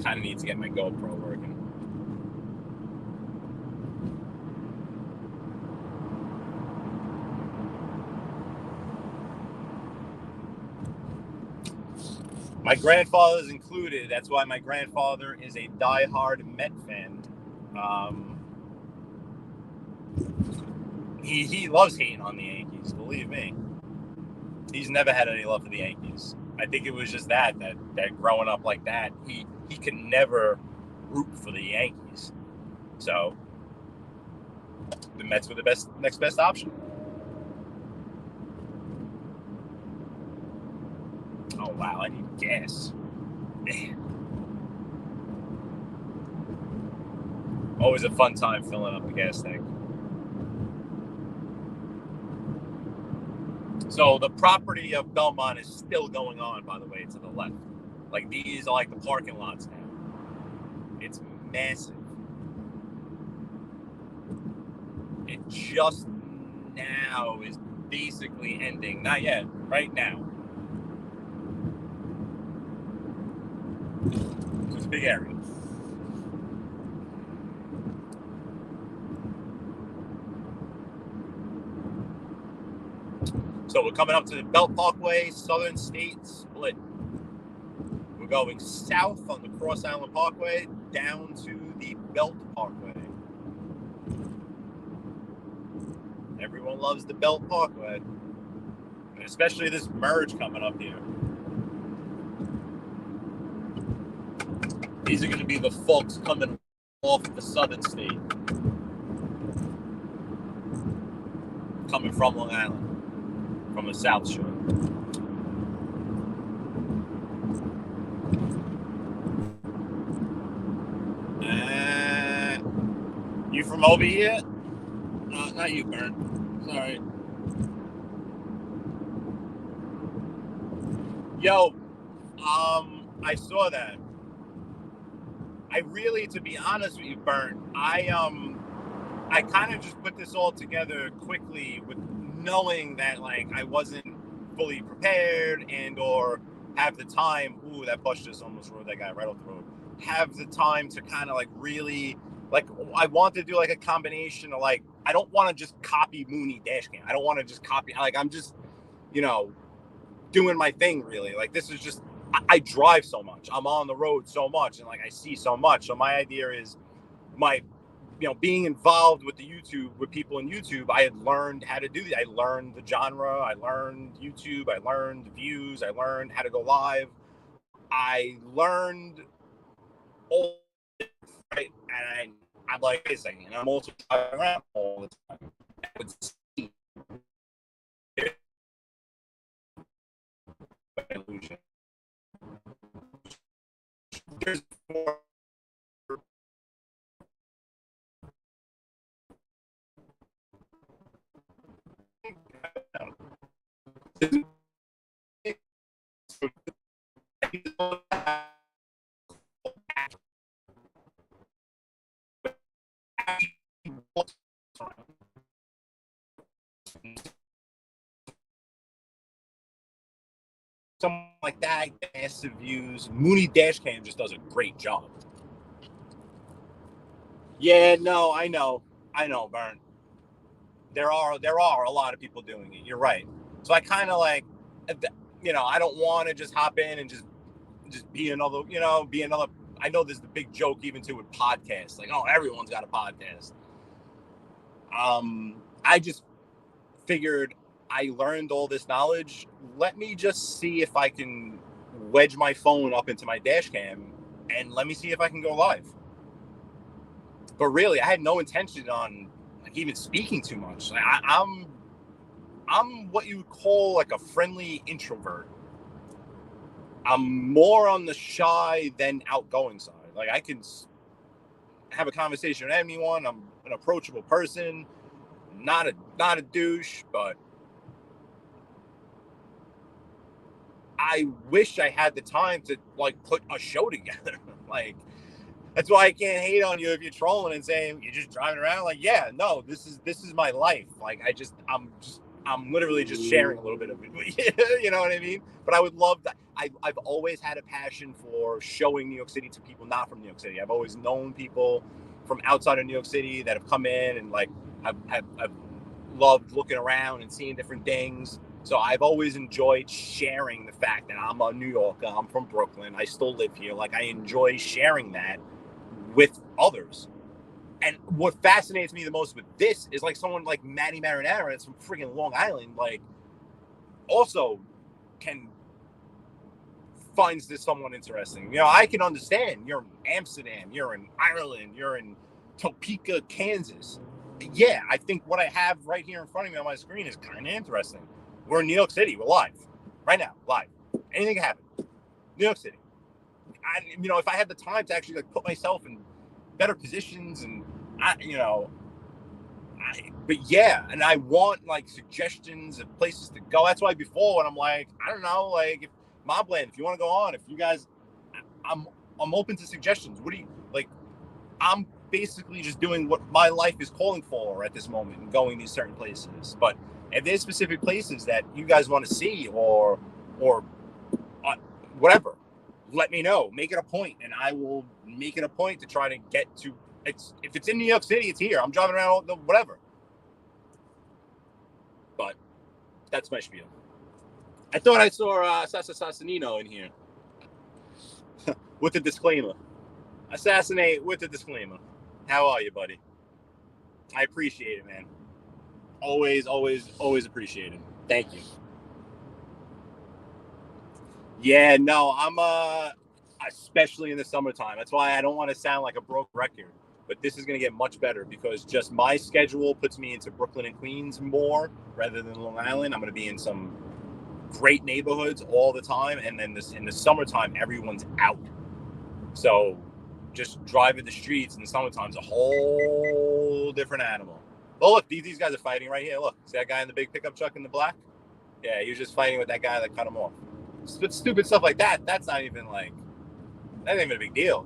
Kind of need to get my GoPro working. My grandfather's included. That's why my grandfather is a diehard Met fan. He loves hating on the Yankees, believe me. He's never had any love for the Yankees. I think it was just that growing up like that, he could never root for the Yankees. So the Mets were the next best option. Oh wow, I need gas. Man. Always a fun time filling up the gas tank. So the property of Belmont is still going on, by the way, to the left. Like these are like the parking lots now. It's massive. It just now is basically ending. Not yet, right now. It's a big area. So we're coming up to the Belt Parkway, Southern State Split. We're going south on the Cross Island Parkway down to the Belt Parkway. Everyone loves the Belt Parkway, and especially this merge coming up here. These are going to be the folks coming off the Southern State, coming from Long Island, from the South Shore. You from over here? Not you, Bern. Sorry. Yo, I saw that. I really, to be honest with you, Bern, I kind of just put this all together quickly with knowing that like I wasn't fully prepared and or have the time. Ooh, that bus just almost rode that guy right off the road. Have the time to kind of like really like I want to do like a combination of like I don't want to just copy Mooney dash cam. I don't want to just copy like I'm just doing my thing really. Like this is just I drive so much. I'm on the road so much and like I see so much. So my idea is being involved with the YouTube with people in YouTube, I had learned how to do that. I learned the genre, I learned YouTube, I learned views, I learned how to go live. I learned all right, and I'm like amazing, and I'm also driving around all the time. I would see illusion. There's more. Something like that, massive views. Mooney Dashcam just does a great job. Yeah, no, I know, Bern. There are a lot of people doing it. You're right. So I kind of like, I don't want to just hop in and just be another. I know there's the big joke even too with podcasts, like, oh, everyone's got a podcast. I just figured I learned all this knowledge. Let me just see if I can wedge my phone up into my dash cam and let me see if I can go live. But really, I had no intention on like even speaking too much. Like, I'm what you would call like a friendly introvert. I'm more on the shy than outgoing side. Like I can have a conversation with anyone. I'm an approachable person. Not a douche, but I wish I had the time to like put a show together. Like that's why I can't hate on you if you're trolling and saying you're just driving around. Like, yeah, no, this is my life. Like I'm literally just sharing a little bit of it. You know what I mean? But I would love that. I've always had a passion for showing New York City to people not from New York City. I've always known people from outside of New York City that have come in and like I've loved looking around and seeing different things. So I've always enjoyed sharing the fact that I'm a New Yorker. I'm from Brooklyn. I still live here. Like I enjoy sharing that with others. And what fascinates me the most with this is like someone like Maddie Marinara that's from freaking Long Island, like also finds this somewhat interesting. I can understand you're in Amsterdam, you're in Ireland, you're in Topeka, Kansas. Yeah, I think what I have right here in front of me on my screen is kind of interesting. We're in New York City. We're live right now, live. Anything can happen. New York City. If I had the time to actually like put myself in better positions and but yeah, and I want like suggestions of places to go. That's why before when I'm like, I don't know, like if Mobland, if you want to go on, if you guys, I'm open to suggestions. What do you like? I'm basically just doing what my life is calling for at this moment and going these certain places. But if there's specific places that you guys want to see or whatever, let me know. Make it a point, and I will make it a point to try to get to. If it's in New York City, it's here. I'm driving around, whatever. But that's my spiel. I thought I saw Assassinino in here with the disclaimer. Assassinate with the disclaimer. How are you, buddy? I appreciate it, man. Always appreciate it. Thank you. Yeah, no, I'm especially in the summertime. That's why I don't want to sound like a broke record. But this is going to get much better because just my schedule puts me into Brooklyn and Queens more rather than Long Island. I'm going to be in some great neighborhoods all the time. And then in the summertime, everyone's out. So just driving the streets in the summertime is a whole different animal. Oh, look, these guys are fighting right here. Look, see that guy in the big pickup truck in the black? Yeah, he was just fighting with that guy that cut him off. Stupid stuff like that. That's not even like, that ain't even a big deal.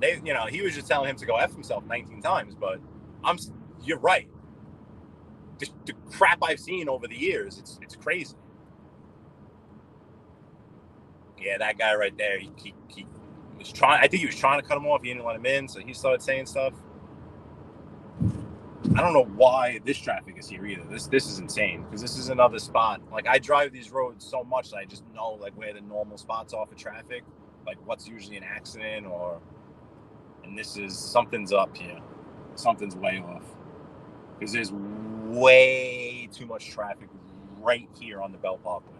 He was just telling him to go F himself 19 times, but you're right. The crap I've seen over the years, it's crazy. Yeah, that guy right there, he was trying, I think he was trying to cut him off. He didn't let him in, so he started saying stuff. I don't know why this traffic is here either. This is insane because this is another spot. Like I drive these roads so much that I just know like where the normal spots are for traffic, like what's usually an accident and this is something's up here. Something's way off because there's way too much traffic right here on the Bell Parkway.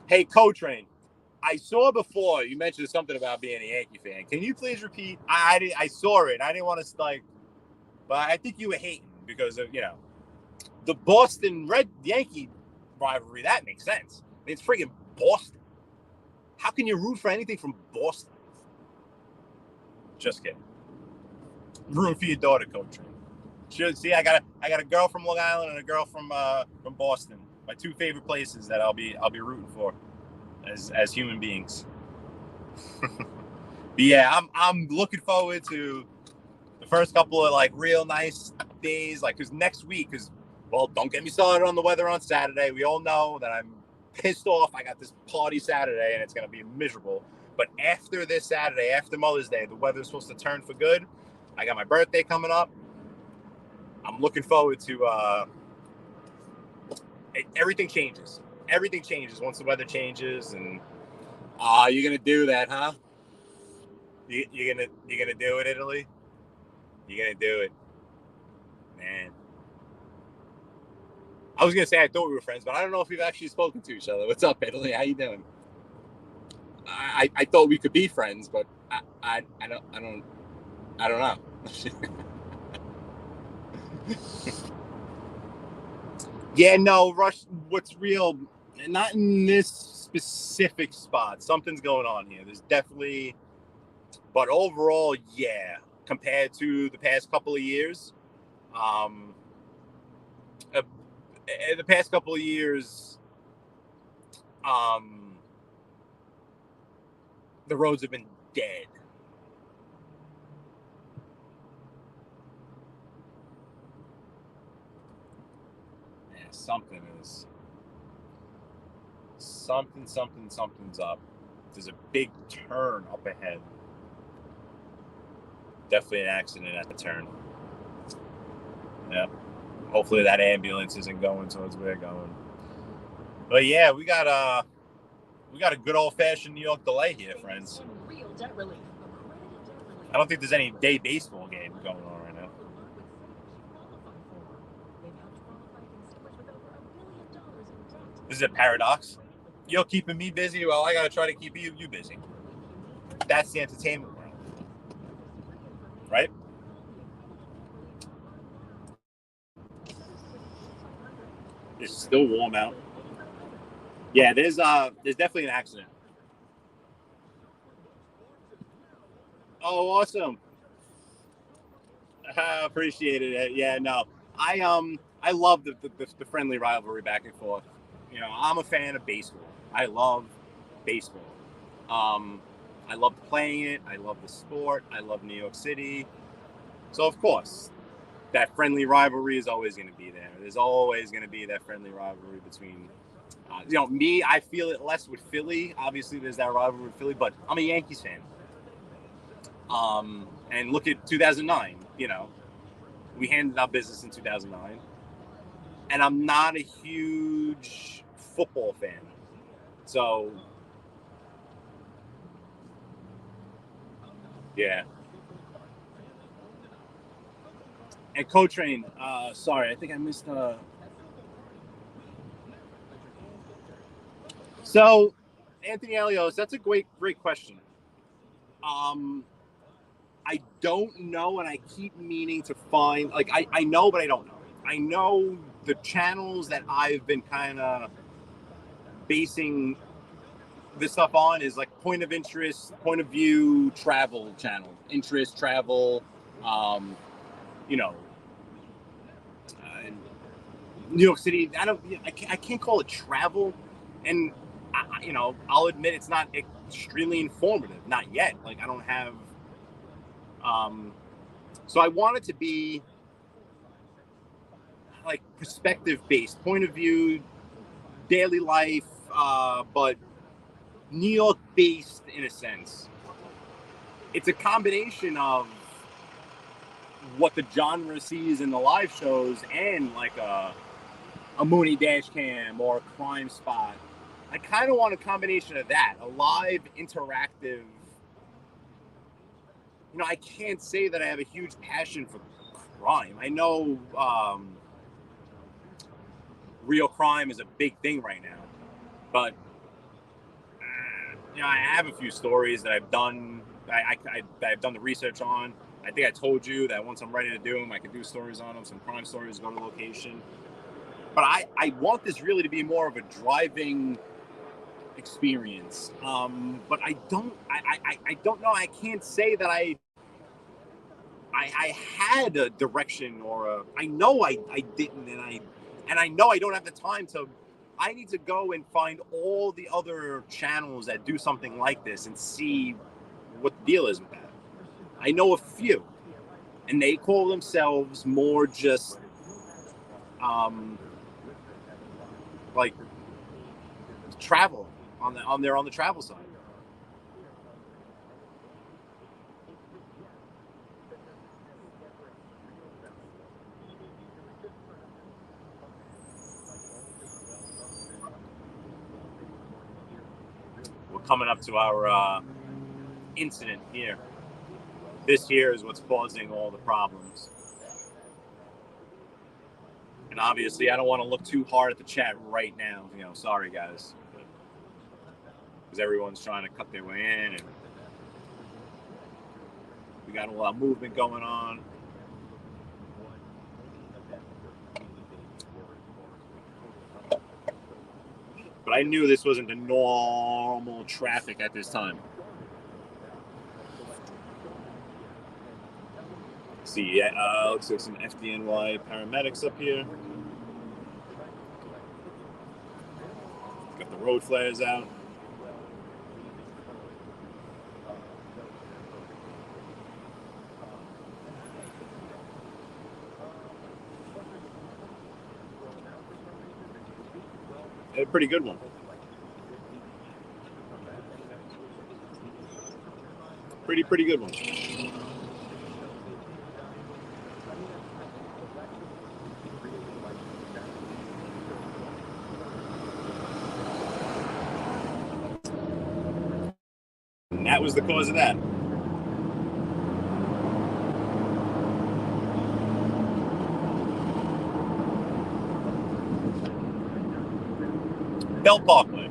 Hey, Co-Train, I saw before you mentioned something about being a Yankee fan. Can you please repeat? I saw it. I didn't want to like. But I think you were hating because of, the Boston Red Yankee rivalry. That makes sense. I mean, it's freaking Boston. How can you root for anything from Boston? Just kidding. Root for your daughter, Coach. See, I got a girl from Long Island and a girl from Boston. my two favorite places that I'll be rooting for as human beings. But yeah, I'm looking forward to the first couple of like real nice days, like because next week is, well, don't get me started on the weather on Saturday. We all know that I'm pissed off. I got this party Saturday and it's gonna be miserable. But after this Saturday, after Mother's Day, the weather's supposed to turn for good. I got my birthday coming up. I'm looking forward to everything changes. Everything changes once the weather changes, and you're gonna do that, huh? You're gonna do it, Italy. You're gonna do it, man. I was gonna say I thought we were friends, but I don't know if we've actually spoken to each other. What's up, Italy? How you doing? I thought we could be friends, but I don't know. Yeah, no, Rush. What's real? Not in this specific spot. Something's going on here. There's definitely, but overall, yeah. Compared to the past couple of years, the past couple of years, the roads have been dead. Yeah, something's up. There's a big turn up ahead. Definitely an accident at the turn. Yeah. Hopefully that ambulance isn't going towards where we're going. But yeah, we got a good old fashioned New York delay here, friends. I don't think there's any day baseball game going on right now. This is a paradox. You're keeping me busy, well, I gotta try to keep you busy. That's the entertainment world, right? It's still warm out. Yeah, there's definitely an accident. Oh, awesome! Appreciate it. Yeah, no, I love the friendly rivalry back and forth. You know, I'm a fan of baseball. I love baseball. I love playing it. I love the sport. I love New York City. So of course, that friendly rivalry is always going to be there. There's always going to be that friendly rivalry between, me. I feel it less with Philly. Obviously, there's that rivalry with Philly, but I'm a Yankees fan. And look at 2009. You know, we handed out business in 2009, and I'm not a huge football fan. So, yeah. And Co-Train, sorry, I think I missed. So, Anthony Elios, that's a great question. I don't know, and I keep meaning to find. Like, I know, but I don't know. I know the channels that I've been kind of basing this stuff on is like point of interest, point of view, travel channel, interest, travel, you know, New York City. I can't call it travel, and I'll admit it's not extremely informative. Not yet. Like I don't have. So I want it to be like perspective based, point of view, daily life, but New York based in a sense. It's a combination of what the genre sees in the live shows and like a Mooney dash cam or a Crime Spot. I kind of want a combination of that, a live interactive. You know, I can't say that I have a huge passion for crime. I know real crime is a big thing right now, but I have a few stories that I've done. I've done the research on. I think I told you that once I'm ready to do them, I can do stories on them, some crime stories, go to location. But I want this really to be more of a driving experience. But I don't know. I can't say that I had a direction or I know I didn't, and I know I don't have the time to I need to go and find all the other channels that do something like this and see what the deal is with that. I know a few, and they call themselves more just like travel on the travel side. We're coming up to our incident here. This here is what's causing all the problems. And obviously, I don't want to look too hard at the chat right now. You know, sorry guys, because everyone's trying to cut their way in, and we got a lot of movement going on. But I knew this wasn't the normal traffic at this time. See, looks like some FDNY paramedics up here. Got the road flares out. A pretty good one. Pretty good one. And that was the cause of that. Belt Parkway.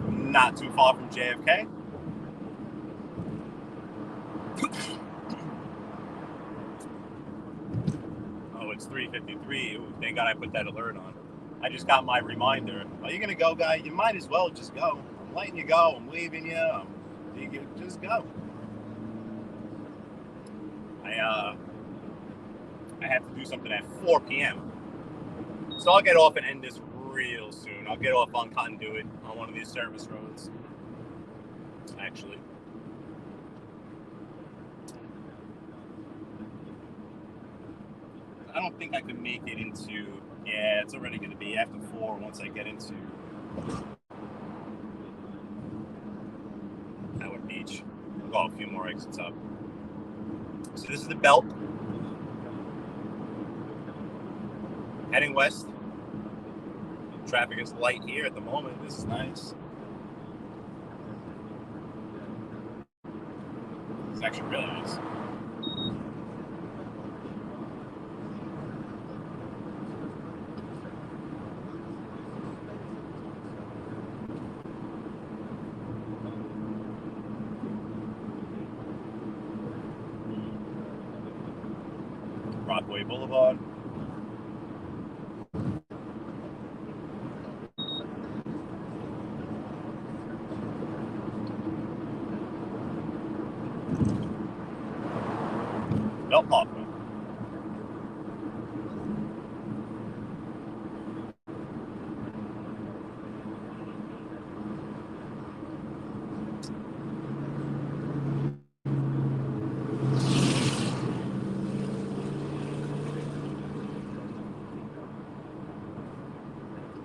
Not too far from JFK. Oh, it's 3:53. Ooh, thank God I put that alert on. I just got my reminder. Are you gonna go, guy? You might as well just go. I'm letting you go. I'm leaving you. Just go. I have to do something at 4 p.m. So I'll get off and end this real soon. I'll get off on Conduit on one of these service roads. Actually. I don't think I could make it into... Yeah, it's already going to be after 4 once I get into Howard Beach. I'll go a few more exits up. So this is the belt. Heading west. Traffic is light here at the moment. This is nice. It's actually really nice. Broadway Boulevard. Belt Parkway.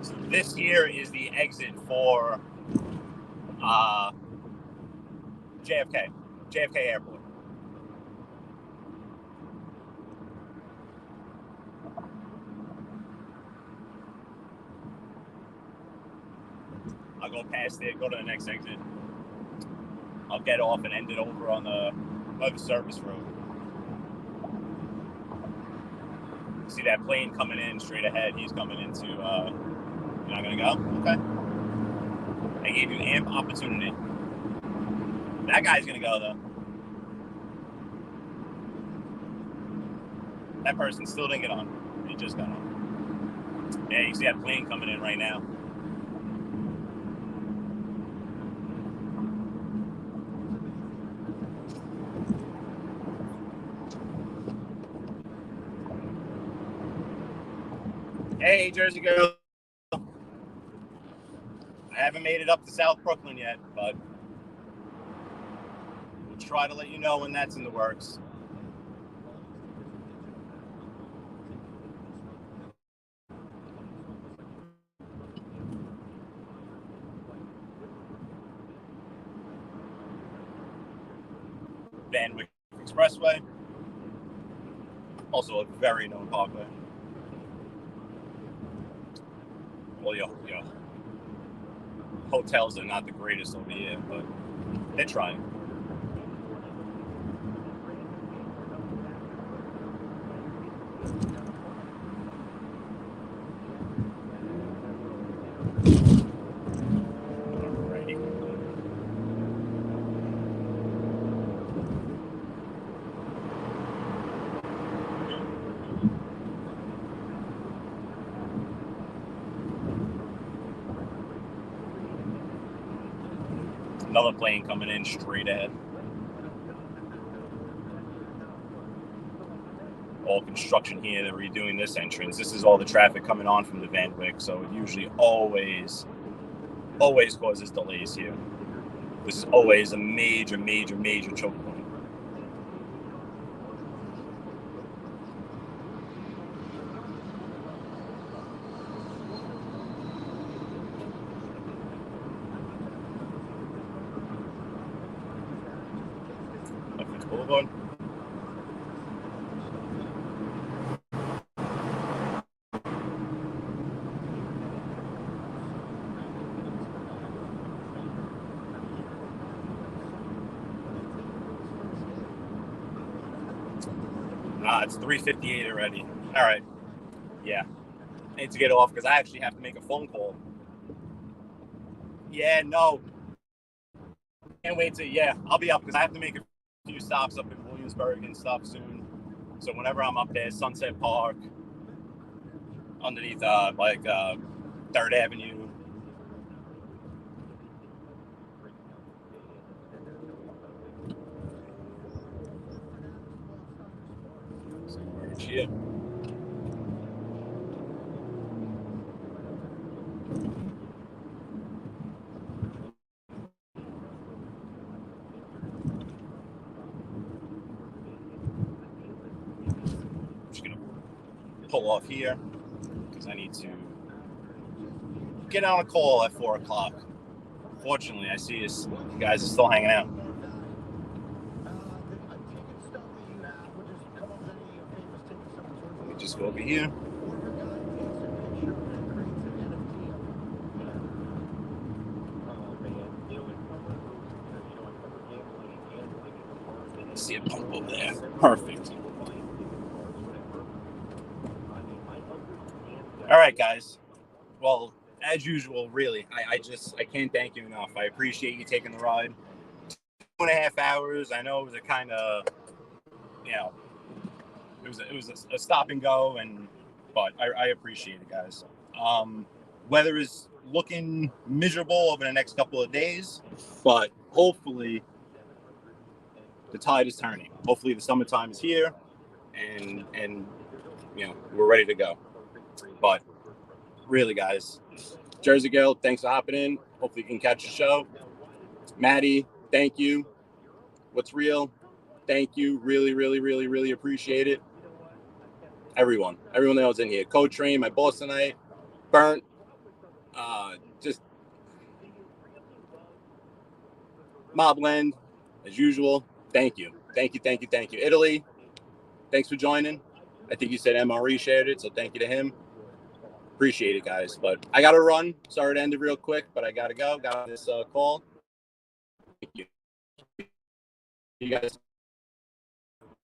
So this here is the exit for JFK Airport. I'll go past it, go to the next exit. I'll get off and end it over on the other service road. See that plane coming in straight ahead? He's coming into, you're not gonna go? Okay. I gave you amp opportunity. That guy's gonna go though. That person still didn't get on. He just got on. Yeah, you see that plane coming in right now. Hey, Jersey girl. I haven't made it up to South Brooklyn yet, but we'll try to let you know when that's in the works. Van Wyck Expressway, also a very known parkway. Well, your hotels are not the greatest over here, but they're trying. Alrighty. Another plane coming in straight ahead. All construction here. They're redoing this entrance. This is all the traffic coming on from the Van Wyck, so it usually always causes delays here. This is always a major choke point. Boulevard. It's 3:58 already. All right. Yeah. I need to get off because I actually have to make a phone call. Yeah, no. Can't wait to, I'll be up because I have to make a few stops up in Williamsburg and stuff soon. So whenever I'm up there, Sunset Park, underneath 3rd Avenue. Yeah. I'm just gonna pull off here because I need to get on a call at 4 o'clock. Fortunately, I see you guys are still hanging out. Let me just go over here. See a pump over there. Perfect. All right, guys. Well, as usual, really, I can't thank you enough. I appreciate you taking the ride. 2.5 hours. I know it was a kind of, it was a stop and go, but I appreciate it, guys. Weather is looking miserable over the next couple of days, but hopefully the tide is turning. Hopefully the summertime is here, and we're ready to go. But really, guys, Jersey Girl, thanks for hopping in. Hopefully you can catch the show. Maddie, thank you. What's real? Thank you. Really appreciate it. Everyone that was in here. Coach Train, my boss tonight. Burnt. Just Mobland, as usual. Thank you. Italy, thanks for joining. I think you said MRE shared it, so thank you to him. Appreciate it, guys. But I got to run. Sorry to end it real quick, but I got to go. Got this call. Thank you. You guys.